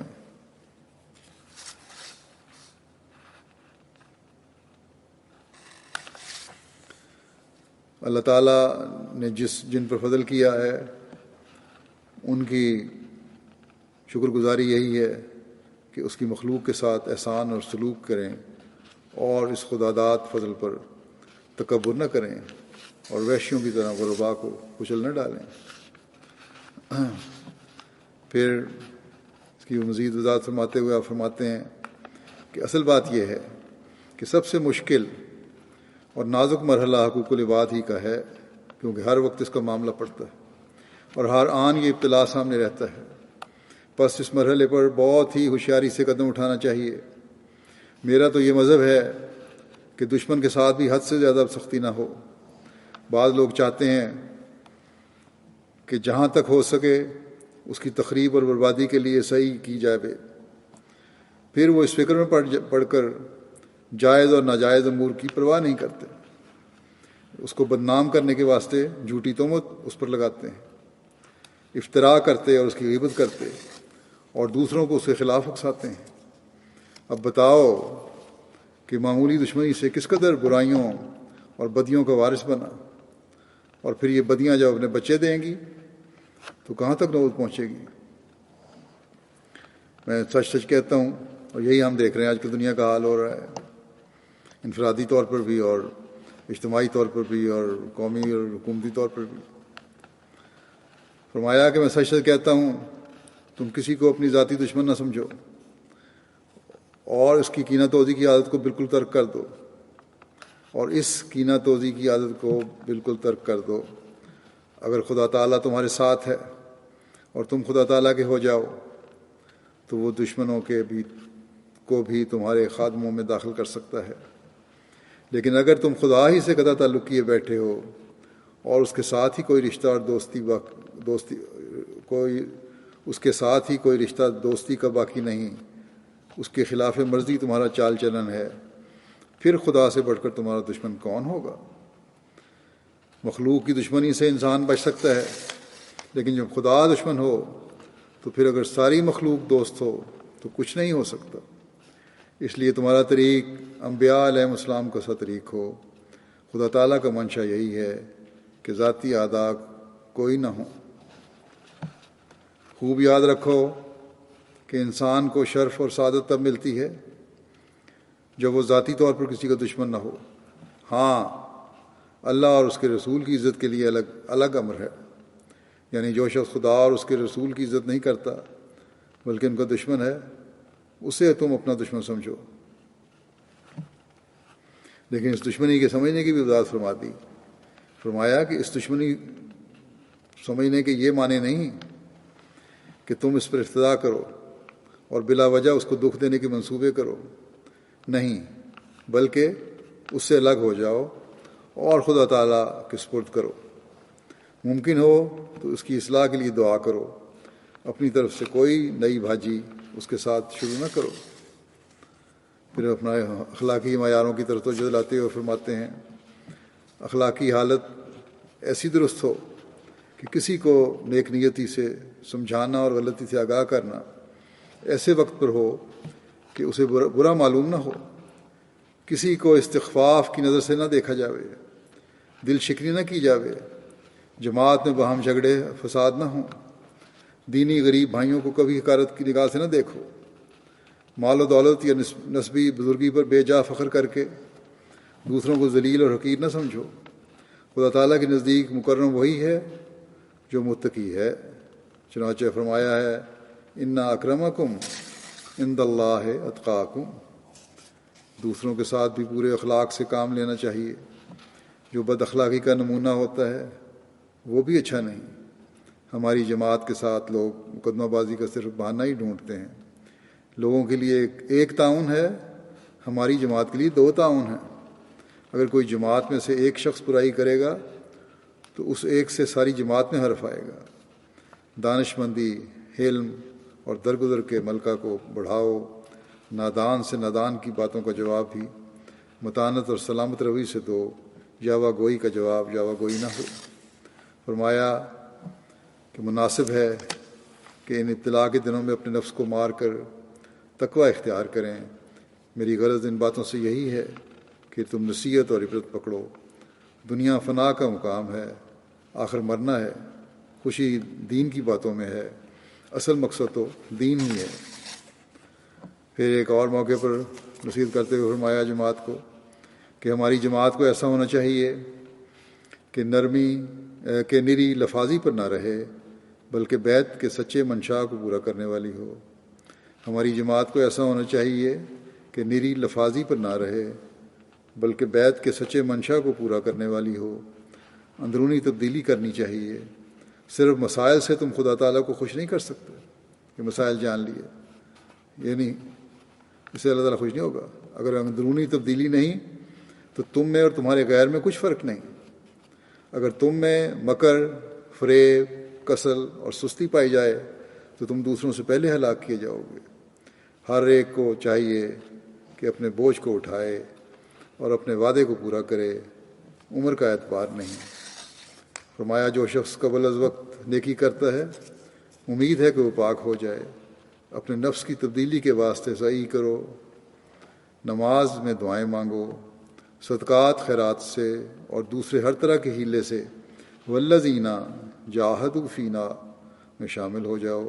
اللہ تعالیٰ نے جن پر فضل کیا ہے ان کی شکر گزاری یہی ہے کہ اس کی مخلوق کے ساتھ احسان اور سلوک کریں اور اس خداداد فضل پر تکبر نہ کریں اور وحشیوں کی طرح غربا کو کچل نہ ڈالیں۔ پھر اس کی مزید وضاحت فرماتے ہوئے آپ فرماتے ہیں کہ اصل بات یہ ہے کہ سب سے مشکل اور نازک مرحلہ حقوق العباد ہی کا ہے، کیونکہ ہر وقت اس کا معاملہ پڑتا ہے اور ہر آن یہ ابتلا سامنے رہتا ہے۔ بس اس مرحلے پر بہت ہی ہوشیاری سے قدم اٹھانا چاہیے۔ میرا تو یہ مذہب ہے کہ دشمن کے ساتھ بھی حد سے زیادہ سختی نہ ہو۔ بعض لوگ چاہتے ہیں کہ جہاں تک ہو سکے اس کی تخریب اور بربادی کے لیے صحیح کی جائے، پھر وہ اس فکر میں پڑھ کر جائز اور ناجائز امور کی پرواہ نہیں کرتے، اس کو بدنام کرنے کے واسطے جھوٹی تہمت اس پر لگاتے ہیں، افتراء کرتے اور اس کی غیبت کرتے اور دوسروں کو اس کے خلاف اکساتے ہیں۔ اب بتاؤ کہ معمولی دشمنی سے کس قدر برائیوں اور بدیوں کا وارث بنا، اور پھر یہ بدیاں جب اپنے بچے دیں گی تو کہاں تک نوبت پہنچے گی۔ میں سچ کہتا ہوں، اور یہی ہم دیکھ رہے ہیں آج کل دنیا کا حال ہو رہا ہے، انفرادی طور پر بھی اور اجتماعی طور پر بھی اور قومی اور حکومتی طور پر بھی۔ فرمایا کہ میں سچ کہتا ہوں، تم کسی کو اپنی ذاتی دشمن نہ سمجھو اور اس کی کینہ توزی کی عادت کو بالکل ترک کر دو، اور اس کینہ توزی کی عادت کو بالکل ترک کر دو۔ اگر خدا تعالیٰ تمہارے ساتھ ہے اور تم خدا تعالیٰ کے ہو جاؤ تو وہ دشمنوں کو بھی تمہارے خادموں میں داخل کر سکتا ہے، لیکن اگر تم خدا ہی سے قطع تعلق کیے بیٹھے ہو اور اس کے ساتھ ہی کوئی رشتہ اور دوستی کوئی اس کے ساتھ ہی کوئی رشتہ دوستی کا باقی نہیں، اس کے خلاف مرضی تمہارا چال چلن ہے، پھر خدا سے بڑھ کر تمہارا دشمن کون ہوگا؟ مخلوق کی دشمنی سے انسان بچ سکتا ہے، لیکن جب خدا دشمن ہو تو پھر اگر ساری مخلوق دوست ہو تو کچھ نہیں ہو سکتا۔ اس لیے تمہارا طریق انبیاء علیہ السلام کا سا طریق ہو۔ خدا تعالیٰ کا منشا یہی ہے کہ ذاتی اعداء کوئی نہ ہو۔ خوب یاد رکھو کہ انسان کو شرف اور سعادت تب ملتی ہے جب وہ ذاتی طور پر کسی کا دشمن نہ ہو۔ ہاں، اللہ اور اس کے رسول کی عزت کے لیے الگ امر ہے، یعنی جو شخص خدا اور اس کے رسول کی عزت نہیں کرتا بلکہ ان کا دشمن ہے، اسے تم اپنا دشمن سمجھو۔ لیکن اس دشمنی کے سمجھنے کی بھی وضاحت فرما دی، فرمایا کہ اس دشمنی سمجھنے کے یہ معنی نہیں کہ تم اس پر افتدا کرو اور بلا وجہ اس کو دکھ دینے کے منصوبے کرو، نہیں، بلکہ اس سے الگ ہو جاؤ اور خدا تعالیٰ کے سپرد کرو۔ ممکن ہو تو اس کی اصلاح کے لیے دعا کرو، اپنی طرف سے کوئی نئی بھاجی اس کے ساتھ شروع نہ کرو۔ پھر اپنا اخلاقی معیاروں کی طرف توجہ دلاتے ہوئے فرماتے ہیں، اخلاقی حالت ایسی درست ہو کہ کسی کو نیک نیتی سے سمجھانا اور غلطی سے آگاہ کرنا ایسے وقت پر ہو کہ اسے برا معلوم نہ ہو، کسی کو استخفاف کی نظر سے نہ دیکھا جاوے، دل شکنی نہ کی جاوے، جماعت میں باہم جھگڑے فساد نہ ہوں، دینی غریب بھائیوں کو کبھی حقارت کی نگاہ سے نہ دیکھو، مال و دولت یا نسبی بزرگی پر بے جا فخر کر کے دوسروں کو ذلیل اور حقیر نہ سمجھو۔ خدا تعالیٰ کے نزدیک مکرم وہی ہے جو متقی ہے، چنانچہ فرمایا ہے، انا اکرمکم عند اللہ اتقاکم۔ دوسروں کے ساتھ بھی پورے اخلاق سے کام لینا چاہیے۔ جو بد اخلاقی کا نمونہ ہوتا ہے وہ بھی اچھا نہیں۔ ہماری جماعت کے ساتھ لوگ مقدمہ بازی کا صرف بہانہ ہی ڈھونڈتے ہیں۔ لوگوں کے لیے ایک تعاون ہے، ہماری جماعت کے لیے 2 تعاون ہیں۔ اگر کوئی جماعت میں سے ایک شخص برائی کرے گا تو اس ایک سے ساری جماعت میں حرف آئے گا۔ دانش مندی، حلم اور درگزر کے ملکہ کو بڑھاؤ، نادان سے نادان کی باتوں کا جواب بھی متانت اور سلامت روی سے دو، جاوا گوئی کا جواب جاوا گوئی نہ ہو۔ فرمایا کہ مناسب ہے کہ ان ابتلا کے دنوں میں اپنے نفس کو مار کر تقوی اختیار کریں۔ میری غرض ان باتوں سے یہی ہے کہ تم نصیحت اور عبرت پکڑو۔ دنیا فنا کا مقام ہے، آخر مرنا ہے، خوشی دین کی باتوں میں ہے، اصل مقصد تو دین ہی ہے۔ پھر ایک اور موقع پر نصیحت کرتے ہوئے فرمایا جماعت کو کہ ہماری جماعت کو ایسا ہونا چاہیے کہ نری لفاظی پر نہ رہے بلکہ بیت کے سچے منشا کو پورا کرنے والی ہو۔ ہماری جماعت کو ایسا ہونا چاہیے کہ نری لفاظی پر نہ رہے بلکہ بیت کے سچے منشا کو پورا کرنے والی ہو۔ اندرونی تبدیلی کرنی چاہیے۔ صرف مسائل سے تم خدا تعالیٰ کو خوش نہیں کر سکتے کہ مسائل جان لیے، یہ نہیں، اس سے اللہ تعالیٰ خوش نہیں ہوگا۔ اگر اندرونی تبدیلی نہیں تو تم میں اور تمہارے غیر میں کچھ فرق نہیں۔ اگر تم میں مکر، فریب، کسل اور سستی پائی جائے تو تم دوسروں سے پہلے ہلاک کیے جاؤ گے۔ ہر ایک کو چاہیے کہ اپنے بوجھ کو اٹھائے اور اپنے وعدے کو پورا کرے، عمر کا اعتبار نہیں۔ فرمایا جو شخص قبل از وقت نیکی کرتا ہے امید ہے کہ وہ پاک ہو جائے۔ اپنے نفس کی تبدیلی کے واسطے سعی کرو، نماز میں دعائیں مانگو، صدقات خیرات سے اور دوسرے ہر طرح کے ہیلے سے والذین جاہدوا فینا میں شامل ہو جاؤ۔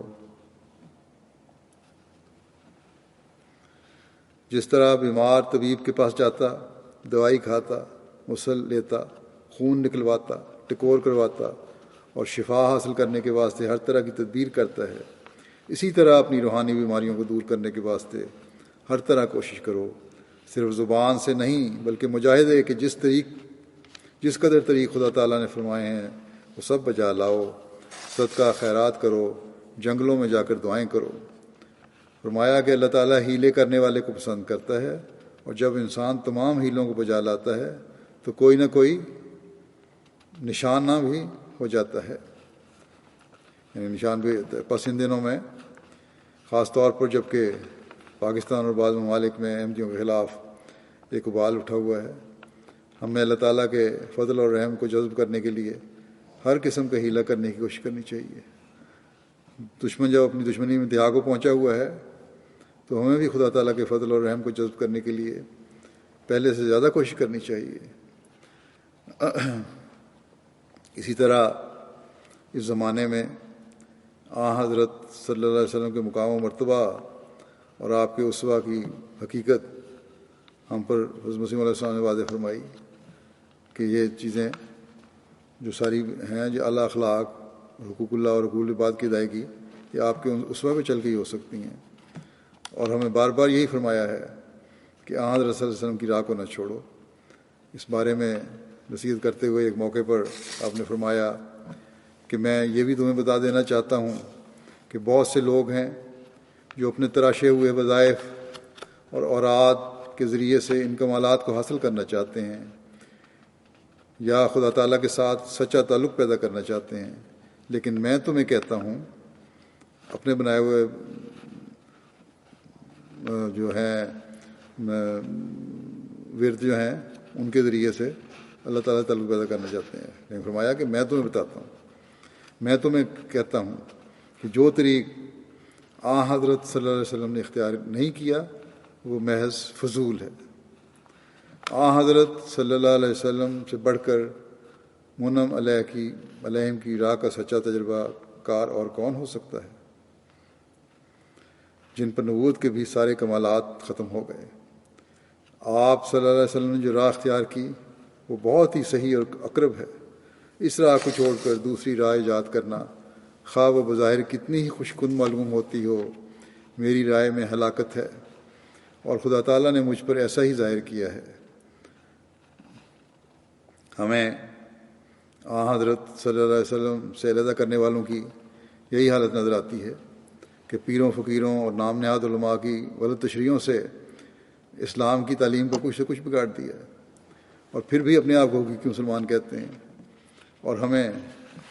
جس طرح بیمار طبیب کے پاس جاتا، دوائی کھاتا، مسل لیتا، خون نکلواتا، ٹکور کرواتا اور شفا حاصل کرنے کے واسطے ہر طرح کی تدبیر کرتا ہے، اسی طرح اپنی روحانی بیماریوں کو دور کرنے کے واسطے ہر طرح کوشش کرو۔ صرف زبان سے نہیں بلکہ مجاہدے کہ جس قدر طریق خدا تعالیٰ نے فرمائے ہیں وہ سب بجا لاؤ۔ صدقہ خیرات کرو، جنگلوں میں جا کر دعائیں کرو۔ فرمایا کہ اللہ تعالیٰ ہیلے کرنے والے کو پسند کرتا ہے، اور جب انسان تمام ہیلوں کو بجا لاتا ہے تو کوئی نہ کوئی نشانہ بھی ہو جاتا ہے، یعنی نشان بھی ہوتا ہے۔ پس ان دنوں میں خاص طور پر جب کہ پاکستان اور بعض ممالک میں احمدیوں کے خلاف ایک ابال اٹھا ہوا ہے، ہمیں اللہ تعالیٰ کے فضل اور رحم کو جذب کرنے کے لیے ہر قسم کا ہیلہ کرنے کی کوشش کرنی چاہیے۔ دشمن جب اپنی دشمنی میں انتہا کو پہنچا ہوا ہے تو ہمیں بھی خدا تعالیٰ کے فضل اور رحم کو جذب کرنے کے لیے پہلے سے زیادہ کوشش کرنی چاہیے۔ اسی طرح اس زمانے میں حضرت صلی اللہ علیہ وسلم کے مقام و مرتبہ اور آپ کے اسوہ کی حقیقت ہم پر حضرت مسیح علیہ السلام نے واضح فرمائی کہ یہ چیزیں جو ساری ہیں، جو اعلیٰ اخلاق، حقوق اللہ اور حقوق العباد کی ادائیگی، یہ آپ کے اسوہ پہ چل کے ہی ہو سکتی ہیں۔ اور ہمیں بار بار یہی فرمایا ہے کہ حضرت صلی اللہ علیہ وسلم کی راہ کو نہ چھوڑو۔ اس بارے میں نصیحت کرتے ہوئے ایک موقع پر آپ نے فرمایا کہ میں یہ بھی تمہیں بتا دینا چاہتا ہوں کہ بہت سے لوگ ہیں جو اپنے تراشے ہوئے وظائف اور اوراد کے ذریعے سے ان کمالات کو حاصل کرنا چاہتے ہیں یا خدا تعالیٰ کے ساتھ سچا تعلق پیدا کرنا چاہتے ہیں، لیکن میں تمہیں کہتا ہوں اپنے بنائے ہوئے جو ہیں ورد جو ہیں ان کے ذریعے سے اللہ تعالیٰ تعلق پیدا کرنا چاہتے ہیں، لیکن فرمایا کہ میں تمہیں بتاتا ہوں، میں تمہیں کہتا ہوں کہ جو طریق حضرت صلی اللہ علیہ وسلم نے اختیار نہیں کیا وہ محض فضول ہے۔ حضرت صلی اللہ علیہ وسلم سے بڑھ کر منعم علیہم کی راہ کا سچا تجربہ کار اور کون ہو سکتا ہے، جن پر نبوت کے بھی سارے کمالات ختم ہو گئے۔ آپ صلی اللہ علیہ وسلم نے جو راہ اختیار کی وہ بہت ہی صحیح اور اقرب ہے۔ اس راہ کو چھوڑ کر دوسری راہ ایجاد کرنا، خواہ وہ بظاہر کتنی ہی خوش کن معلوم ہوتی ہو، میری رائے میں ہلاکت ہے، اور خدا تعالیٰ نے مجھ پر ایسا ہی ظاہر کیا ہے۔ ہمیں حضرت صلی اللہ علیہ وسلم سے علیحدہ کرنے والوں کی یہی حالت نظر آتی ہے کہ پیروں فقیروں اور نام نہاد علماء کی غلط تشریحوں سے اسلام کی تعلیم کو کچھ سے کچھ بگاڑ دیا ہے، اور پھر بھی اپنے آپ کو حقیقی مسلمان کہتے ہیں اور ہمیں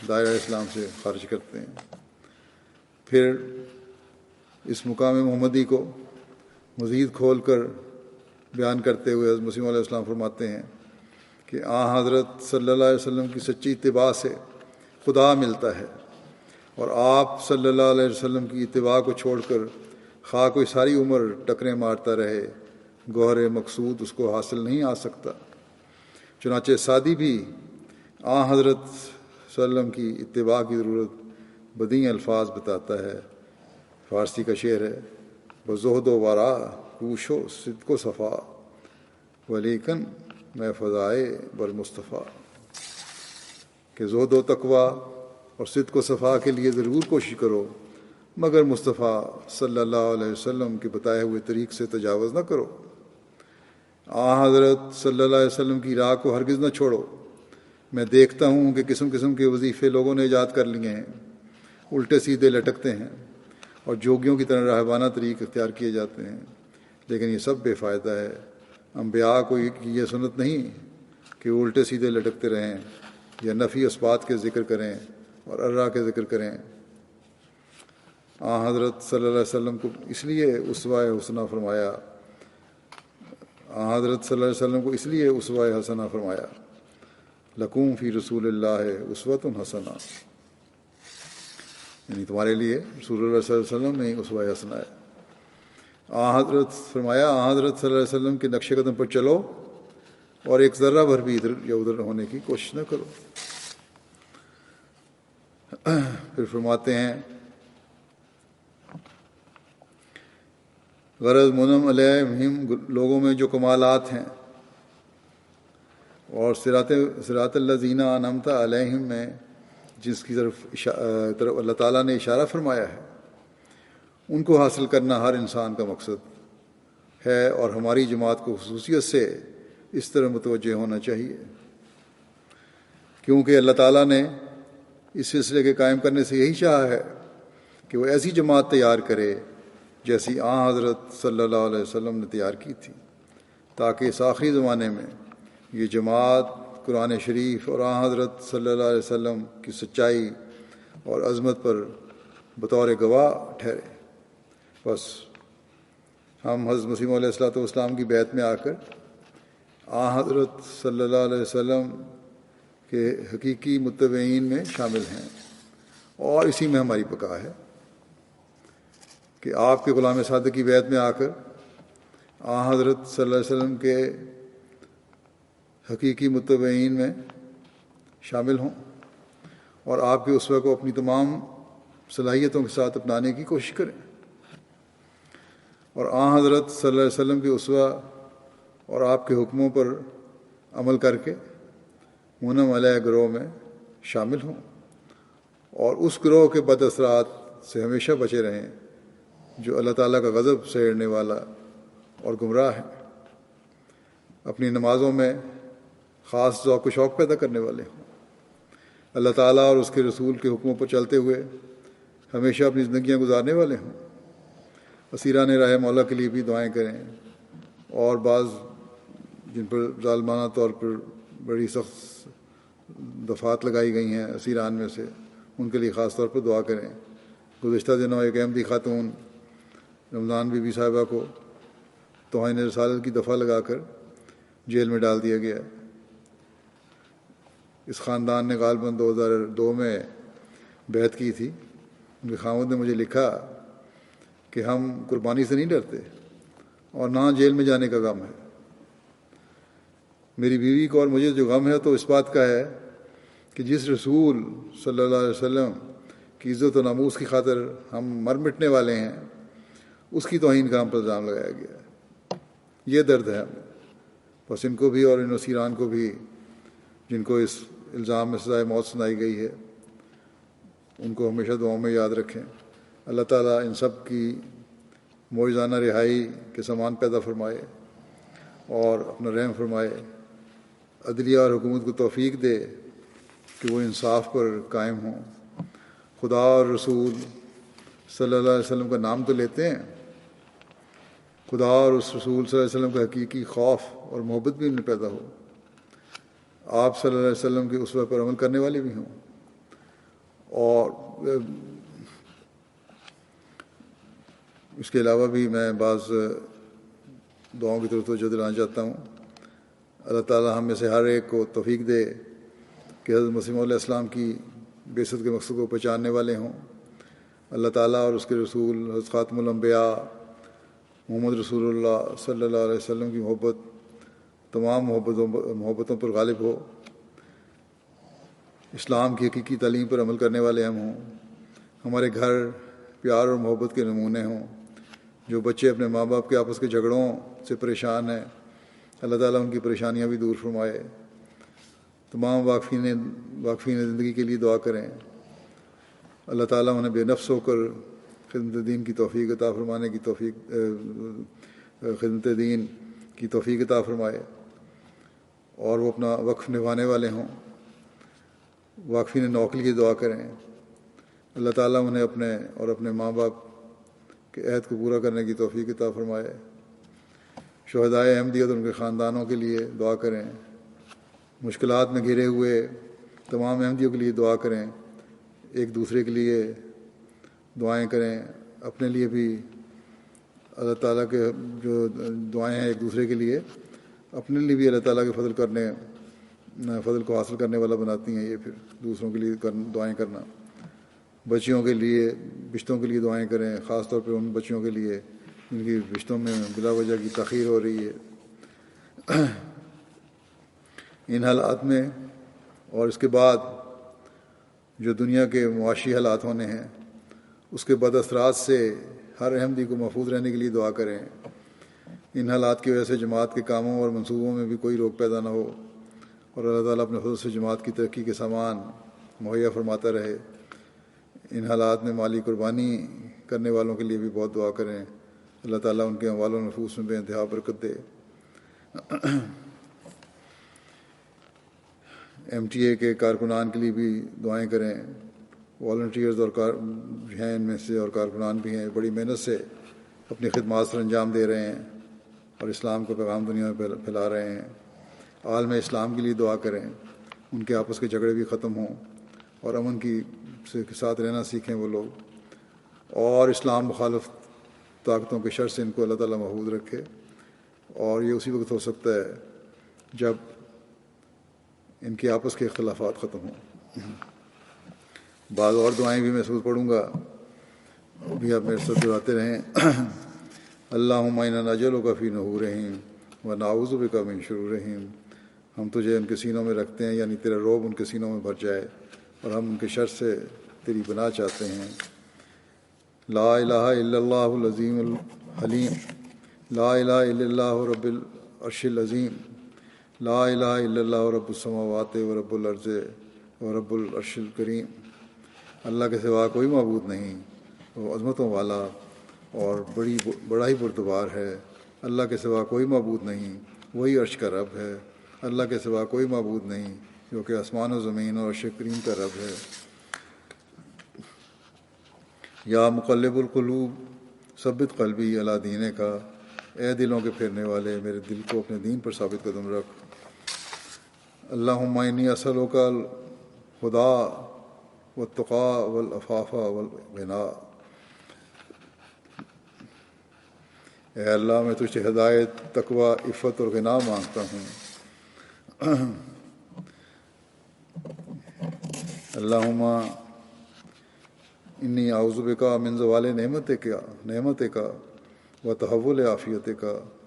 دائرہ اسلام سے خارج کرتے ہیں۔ پھر اس مقام محمدی کو مزید کھول کر بیان کرتے ہوئے حضرت مسیح علیہ السلام فرماتے ہیں کہ حضرت صلی اللہ علیہ وسلم کی سچی اتباع سے خدا ملتا ہے، اور آپ صلی اللہ علیہ وسلم کی اتباع کو چھوڑ کر خواہ کوئی ساری عمر ٹکریں مارتا رہے، گوہر مقصود اس کو حاصل نہیں آ سکتا۔ چنانچہ سعدی بھی حضرت صلی اللہ علیہ وسلم کی اتباع کی ضرورت بدیع الفاظ بتاتا ہے۔ فارسی کا شعر ہے، بزہد و ورا کوش و صدق و صفا ولیکن میں فضائے بالمصطفیٰ، کہ زہد و تقوی اور صدق و صفا کے لیے ضرور کوشش کرو، مگر مصطفیٰ صلی اللہ علیہ وسلم کے بتائے ہوئے طریق سے تجاوز نہ کرو۔ حضرت صلی اللہ علیہ وسلم کی راہ کو ہرگز نہ چھوڑو۔ میں دیکھتا ہوں کہ قسم قسم کے وظیفے لوگوں نے ایجاد کر لیے ہیں، الٹے سیدھے لٹکتے ہیں اور جوگیوں کی طرح راہبانہ طریق اختیار کیے جاتے ہیں، لیکن یہ سب بے فائدہ ہے۔ انبیاء کو یہ سنت نہیں کہ وہ الٹے سیدھے لٹکتے رہیں یا نفی اثبات کے ذکر کریں اور اللہ کے ذکر کریں۔ حضرت صلی اللہ علیہ وسلم کو اس لیے اسوہ حسنہ فرمایا، حضرت صلی اللہ علیہ وسلم کو اس لیے اسوہ حسنہ فرمایا، لکم فی رسول اللہ اسوۃ حسنہ، یعنی تمہارے لیے رسول اللہ صلی اللہ علیہ وسلم میں اسوہ حسنہ ہے۔ حضرت فرمایا، حضرت صلی اللہ علیہ وسلم کے نقش قدم پر چلو اور ایک ذرہ بھر بھی ادھر یا ادھر ہونے کی کوشش نہ کرو۔ پھر فرماتے ہیں، غرض منعم علیہم لوگوں میں جو کمالات ہیں اور صراط الذین انعمت علیہم میں جس کی طرف اللہ تعالیٰ نے اشارہ فرمایا ہے، ان کو حاصل کرنا ہر انسان کا مقصد ہے، اور ہماری جماعت کو خصوصیت سے اس طرح متوجہ ہونا چاہیے، کیونکہ اللہ تعالیٰ نے اس سلسلے کے قائم کرنے سے یہی چاہا ہے کہ وہ ایسی جماعت تیار کرے جیسی حضرت صلی اللہ علیہ وسلم نے تیار کی تھی، تاکہ اس آخری زمانے میں یہ جماعت قرآن شریف اور آن حضرت صلی اللہ علیہ وسلم کی سچائی اور عظمت پر بطور گواہ ٹھہرے۔ بس ہم حضرت مسیح علیہ الصلوۃ والسلام کی بیعت میں آ کر آن حضرت صلی اللہ علیہ وسلم کے حقیقی متبعین میں شامل ہیں، اور اسی میں ہماری بقا ہے کہ آپ کے غلام صادق کی بیعت میں آ کر آن حضرت صلی اللہ علیہ وسلم کے حقیقی متبعین میں شامل ہوں اور آپ کے اسوہ کو اپنی تمام صلاحیتوں کے ساتھ اپنانے کی کوشش کریں، اور آن حضرت صلی اللہ علیہ وسلم کے اسوہ اور آپ کے حکموں پر عمل کر کے منم علیہ گروہ میں شامل ہوں، اور اس گروہ کے بد اثرات سے ہمیشہ بچے رہیں جو اللہ تعالیٰ کا غضب سہرنے والا اور گمراہ ہے، اپنی نمازوں میں خاص ذوق و شوق پیدا کرنے والے ہوں، اللہ تعالیٰ اور اس کے رسول کے حکموں پر چلتے ہوئے ہمیشہ اپنی زندگیاں گزارنے والے ہوں، اسیران راہ مولا کے لیے بھی دعائیں کریں، اور بعض جن پر ظالمانہ طور پر بڑی سخت دفعات لگائی گئی ہیں اسیران میں سے، ان کے لیے خاص طور پر دعا کریں۔ گزشتہ دنوں ایک احمدی خاتون رمضان بی بی صاحبہ کو توہین رسالت کی دفعہ لگا کر جیل میں ڈال دیا گیا۔ اس خاندان نے غالباً 2002 میں بیعت کی تھی۔ ان کے خاوند نے مجھے لکھا کہ ہم قربانی سے نہیں ڈرتے اور نہ جیل میں جانے کا غم ہے۔ میری بیوی کو اور مجھے جو غم ہے تو اس بات کا ہے کہ جس رسول صلی اللہ علیہ وسلم کی عزت و ناموس کی خاطر ہم مر مٹنے والے ہیں، اس کی توہین کا ہم پر الزام لگایا گیا ہے۔ یہ درد ہے ہمیں۔ بس ان کو بھی اور ان اسیران کو بھی جن کو اس الزام میں سزائے موت سنائی گئی ہے، ان کو ہمیشہ دعاؤں میں یاد رکھیں۔ اللہ تعالیٰ ان سب کی معجزانہ رہائی کے سامان پیدا فرمائے اور اپنا رحم فرمائے، عدلیہ اور حکومت کو توفیق دے کہ وہ انصاف پر قائم ہوں۔ خدا اور رسول صلی اللہ علیہ وسلم کا نام تو لیتے ہیں، خدا اور اس رسول صلی اللہ علیہ وسلم کا حقیقی خوف اور محبت بھی ان میں پیدا ہو، آپ صلی اللہ علیہ وسلم کے اسوہ پر عمل کرنے والے بھی ہوں، اور اس کے علاوہ بھی میں بعض دعاؤں کی طرف توجہ دلانا چاہتا ہوں۔ اللہ تعالیٰ ہم میں سے ہر ایک کو توفیق دے کہ حضرت مسیح علیہ السلام کی بعثت کے مقصد کو پہچاننے والے ہوں۔ اللہ تعالیٰ اور اس کے رسول حضرت خاتم الانبیاء محمد رسول اللہ صلی اللہ علیہ وسلم کی محبت تمام محبتوں پر غالب ہو، اسلام کی حقیقی تعلیم پر عمل کرنے والے ہم ہوں، ہمارے گھر پیار اور محبت کے نمونے ہوں، جو بچے اپنے ماں باپ کے آپس کے جھگڑوں سے پریشان ہیں اللہ تعالیٰ ان کی پریشانیاں بھی دور فرمائے۔ تمام واقفین زندگی کے لیے دعا کریں، اللہ تعالیٰ انہیں بے نفس ہو کر خدمت دین کی توفیق عطا فرمانے کی خدمت دین کی توفیق عطا فرمائے، اور وہ اپنا وقف نبھانے والے ہوں۔ واقفین نوکری کی دعا کریں، اللہ تعالیٰ انہیں اپنے ماں باپ کے عہد کو پورا کرنے کی توفیق عطا فرمائے۔ شہدائے احمدیت اور ان کے خاندانوں کے لیے دعا کریں، مشکلات میں گھرے ہوئے تمام احمدیوں کے لیے دعا کریں، ایک دوسرے کے لیے دعائیں کریں، اپنے لیے بھی اللہ تعالیٰ کے جو دعائیں ہیں ایک دوسرے کے لیے، اپنے لیے بھی اللہ تعالیٰ کے فضل کو حاصل کرنے والا بناتی ہیں۔ یہ پھر دوسروں کے لیے دعائیں کرنا، بچیوں کے لیے بچتوں کے لیے دعائیں کریں، خاص طور پہ ان بچیوں کے لیے جن کی بچتوں میں بلا وجہ کی تاخیر ہو رہی ہے۔ ان حالات میں اور اس کے بعد جو دنیا کے معاشی حالات ہونے ہیں، اس کے بد اثرات سے ہر احمدی کو محفوظ رہنے کے لیے دعا کریں۔ ان حالات کی وجہ سے جماعت کے کاموں اور منصوبوں میں بھی کوئی روک پیدا نہ ہو، اور اللہ تعالیٰ اپنے فضل سے جماعت کی ترقی کے سامان مہیا فرماتا رہے۔ ان حالات میں مالی قربانی کرنے والوں کے لیے بھی بہت دعا کریں، اللہ تعالیٰ ان کے اموال و نفوس میں بے انتہا برکت دے۔ ایم ٹی اے کے کارکنان کے لیے بھی دعائیں کریں، والنٹیئرز اور ہیں ان میں سے، اور کارکنان بھی ہیں، بڑی محنت سے اپنی خدمات سر انجام دے رہے ہیں اور اسلام کا پیغام دنیا میں پھیلا رہے ہیں۔ عالم اسلام کے لیے دعا کریں، ان کے آپس کے جھگڑے بھی ختم ہوں اور امن کے ساتھ رہنا سیکھیں وہ لوگ، اور اسلام مخالف طاقتوں کے شر سے ان کو اللہ تعالیٰ محفوظ رکھے۔ اور یہ اسی وقت ہو سکتا ہے جب ان کے آپس کے اختلافات ختم ہوں۔ بعض اور دعائیں بھی محسوس پڑھوں گا، وہ بھی آپ میرے ساتھ دہراتے رہیں۔ اللہم انا نجعلک فی نحورہم ونعوذ بک من شرورہم، ہم تجھے ان کے سینوں میں رکھتے ہیں، یعنی تیرا رعب ان کے سینوں میں بھر جائے، اور ہم ان کے شر سے تیری پناہ چاہتے ہیں۔ لا الہ الا اللہ العظیم الحلیم، لا الہ الا اللہ رب العرش العظیم، لا الہ الا اللہ رب السماوات و رب الارض و رب العرش الکریم۔ اللہ کے سوا کوئی معبود نہیں، وہ عظمتوں والا اور بڑا ہی بردبار ہے۔ اللہ کے سوا کوئی معبود نہیں، وہی عرش کا رب ہے۔ اللہ کے سوا کوئی معبود نہیں، جو کہ آسمان و زمین اور عرش کریم کا رب ہے۔ یا مقلب القلوب ثبت قلبی علی دینے کا، اے دلوں کے پھیرنے والے، میرے دل کو اپنے دین پر ثابت قدم رکھ۔ اللہم انی اسألک الہدی والتقی والعفاف والغنی، اے اللہ میں تجھ سے ہدایت، تقوی، عفت اور غنا مانگتا ہوں۔ اللہم انی اعوذ بک من زوال نعمتک وتحول عافیتک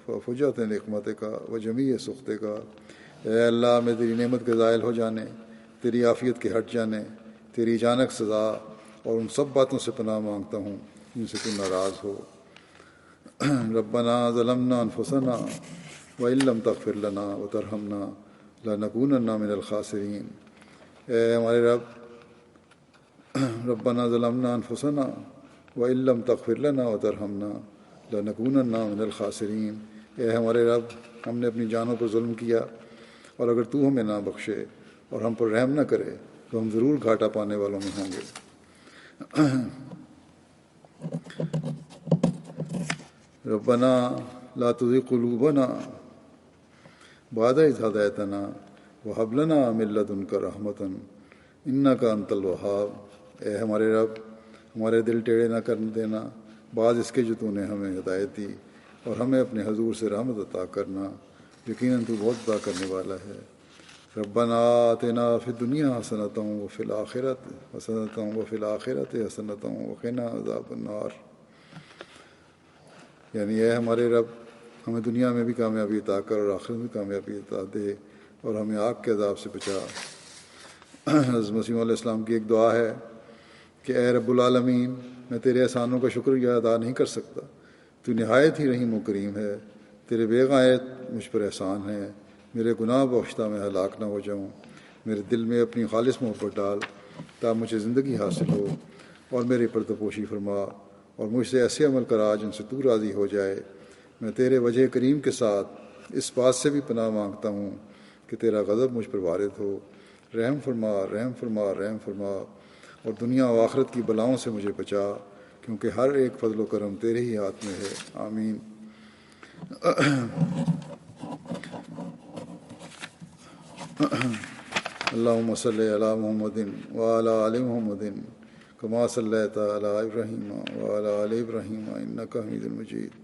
وفجأۃ نقمتک وجمیع سخطک، اے اللہ میں تیری نعمت کے زائل ہو جانے، تیری عافیت کے ہٹ جانے، تیری اچانک سزا اور ان سب باتوں سے پناہ مانگتا ہوں جن سے تو ناراض ہو۔ ربنا ظلمنا انفسنا وان لم تغفر لنا وترحمنا لنکونن من الخاسرین، اے ہمارے رب، ربنا ظلمنا انفسنا وان لم تغفر لنا وترحمنا لنکونن من الخاسرین، اے ہمارے رب، ہم نے اپنی جانوں پر ظلم کیا، اور اگر تو ہمیں نہ بخشے اور ہم پر رحم نہ کرے تو ہم ضرور گھاٹا پانے والوں میں ہوں گے۔ ربنا لا تزغ قلوبنا بعد إذ هديتنا وهب لنا من لدنك رحمة إنك أنت الوهاب، اے ہمارے رب، ہمارے دل ٹیڑھے نہ کر دینا بعد اس کے جو تو نے ہمیں ہدایت دی، اور ہمیں اپنے حضور سے رحمت عطا کرنا، یقیناً تو بہت عطا کرنے والا ہے۔ ربنا آتنا فی الدنیا حسنۃ وفی الآخرۃ حسنۃ حسنۃ وقنا عذاب النار، یعنی اے ہمارے رب، ہمیں دنیا میں بھی کامیابی عطا کر اور آخرت میں کامیابی عطا دے، اور ہمیں آگ کے عذاب سے بچا۔ حضرت مسیح علیہ السلام کی ایک دعا ہے کہ اے رب العالمین، میں تیرے احسانوں کا شکریہ ادا نہیں کر سکتا، تو نہایت ہی رحیم و کریم ہے، تیرے بے غایت مجھ پر احسان ہے، میرے گناہ بخشتا میں ہلاک نہ ہو جاؤں، میرے دل میں اپنی خالص محبت ڈال تاکہ مجھے زندگی حاصل ہو، اور میری پردپوشی فرما، اور مجھ سے ایسے عمل کرا جن سے تو راضی ہو جائے۔ میں تیرے وجہ کریم کے ساتھ اس بات سے بھی پناہ مانگتا ہوں کہ تیرا غضب مجھ پر وارد ہو، رحم فرما، رحم فرما، رحم فرما، اور دنیا و آخرت کی بلاؤں سے مجھے بچا، کیونکہ ہر ایک فضل و کرم تیرے ہی ہاتھ میں ہے۔ آمین۔ اللہم صلی علی محمد وعلی آل محمد کما صلیت علی ابراہیم وعلی آل ابراہیم انک حمید مجید۔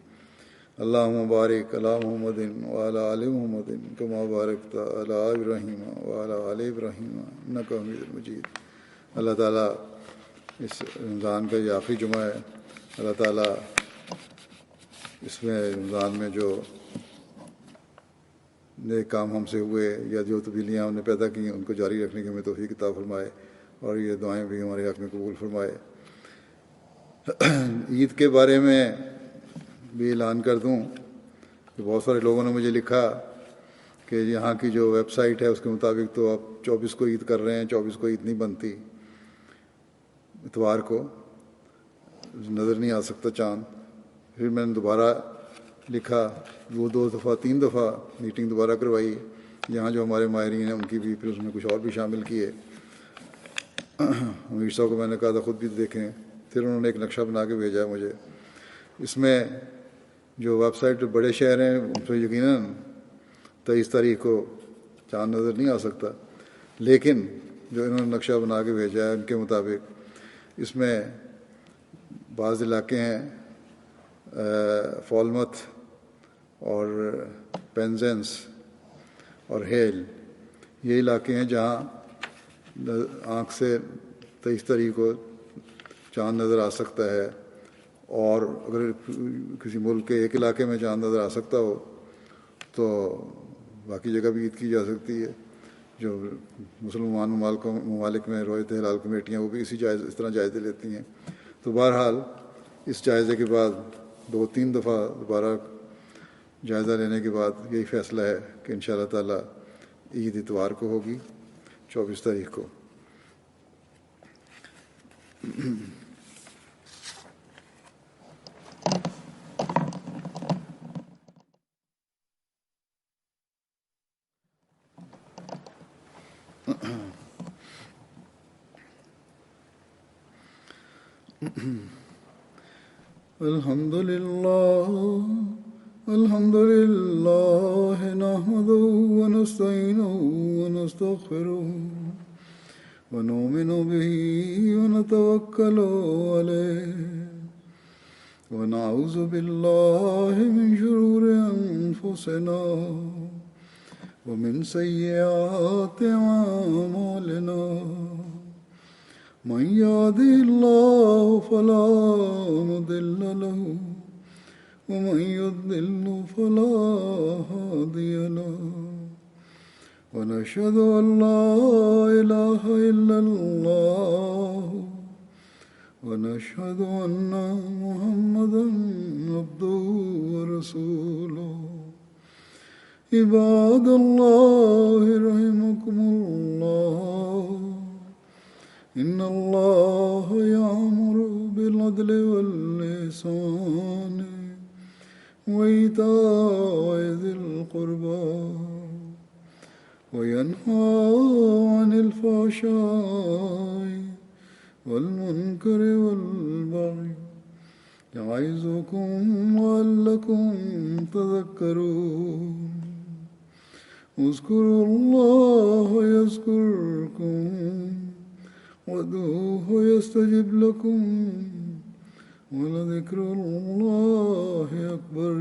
اللہم بارک علی محمد وعلی آل محمد کما بارکت علی ابراہیم وعلی آل ابراہیم انک حمید مجید۔ اللہ تعالیٰ اس رمضان کا یہ آخری جمعہ ہے، اللہ تعالیٰ اس میں رمضان میں جو نیک کام ہم سے ہوئے یا جو تبدیلیاں ہم نے پیدا کی ان کو جاری رکھنے کی ہمیں توفیق عطا فرمائے، اور یہ دعائیں بھی ہمارے حق میں قبول فرمائے۔ عید کے بارے میں بھی اعلان کر دوں کہ بہت سارے لوگوں نے مجھے لکھا کہ یہاں کی جو ویب سائٹ ہے اس کے مطابق تو آپ 24 کو عید کر رہے ہیں، 24 کو عید نہیں بنتی، اتوار کو نظر نہیں آ سکتا چاند۔ پھر میں نے دوبارہ لکھا، وہ 2 دفعہ 3 دفعہ میٹنگ دوبارہ کروائی، یہاں جو ہمارے ماہرین ہیں ان کی بھی، پھر اس میں کچھ اور بھی شامل کیے۔ امیر صاحب کو میں نے کہا تھا خود بھی دیکھیں، پھر انہوں نے ایک نقشہ بنا کے بھیجا مجھے۔ اس میں جو ویب سائٹ بڑے شہر ہیں ان پہ یقیناً 23 تاریخ کو چاند نظر نہیں آ سکتا، لیکن جو انہوں نے نقشہ بنا کے بھیجا ہے ان کے مطابق اس میں بعض علاقے ہیں فالمت اور پینزنس اور ہیل، یہ علاقے ہیں جہاں آنکھ سے 23 تاریخ کو چاند نظر آ سکتا ہے، اور اگر کسی ملک کے ایک علاقے میں چاند نظر آ سکتا ہو تو باقی جگہ بھی عید کی جا سکتی ہے۔ جو مسلمان ممالک میں رویت ہلال کمیٹیاں وہ بھی اس طرح جائزے لیتی ہیں۔ تو بہرحال اس جائزے کے بعد 2-3 دفعہ دوبارہ جائزہ لینے کے بعد یہی فیصلہ ہے کہ انشاءاللہ تعالیٰ عید اتوار کو ہوگی 24 تاریخ کو۔ الحمد لله نحمده ونستعينه ونستغفره ونؤمن به ونتوكل عليه ونعوذ بالله من شرور أنفسنا ومن سيئات أعمالنا من يهده الله فلا مضل له ومن يضلل فلا هادي له ونشهد أن لا إله إلا الله ونشهد أن محمدا عبده ورسوله عباد الله رحمكم الله إن الله يأمر بالعدل والإحسان وإيتاء ذي القربى وينهى عن الفحشاء والمنكر والبغي يعظكم لعلكم تذكرون اذكروا الله يذكركم وادعوه يستجب لكم ولذكر الله أكبر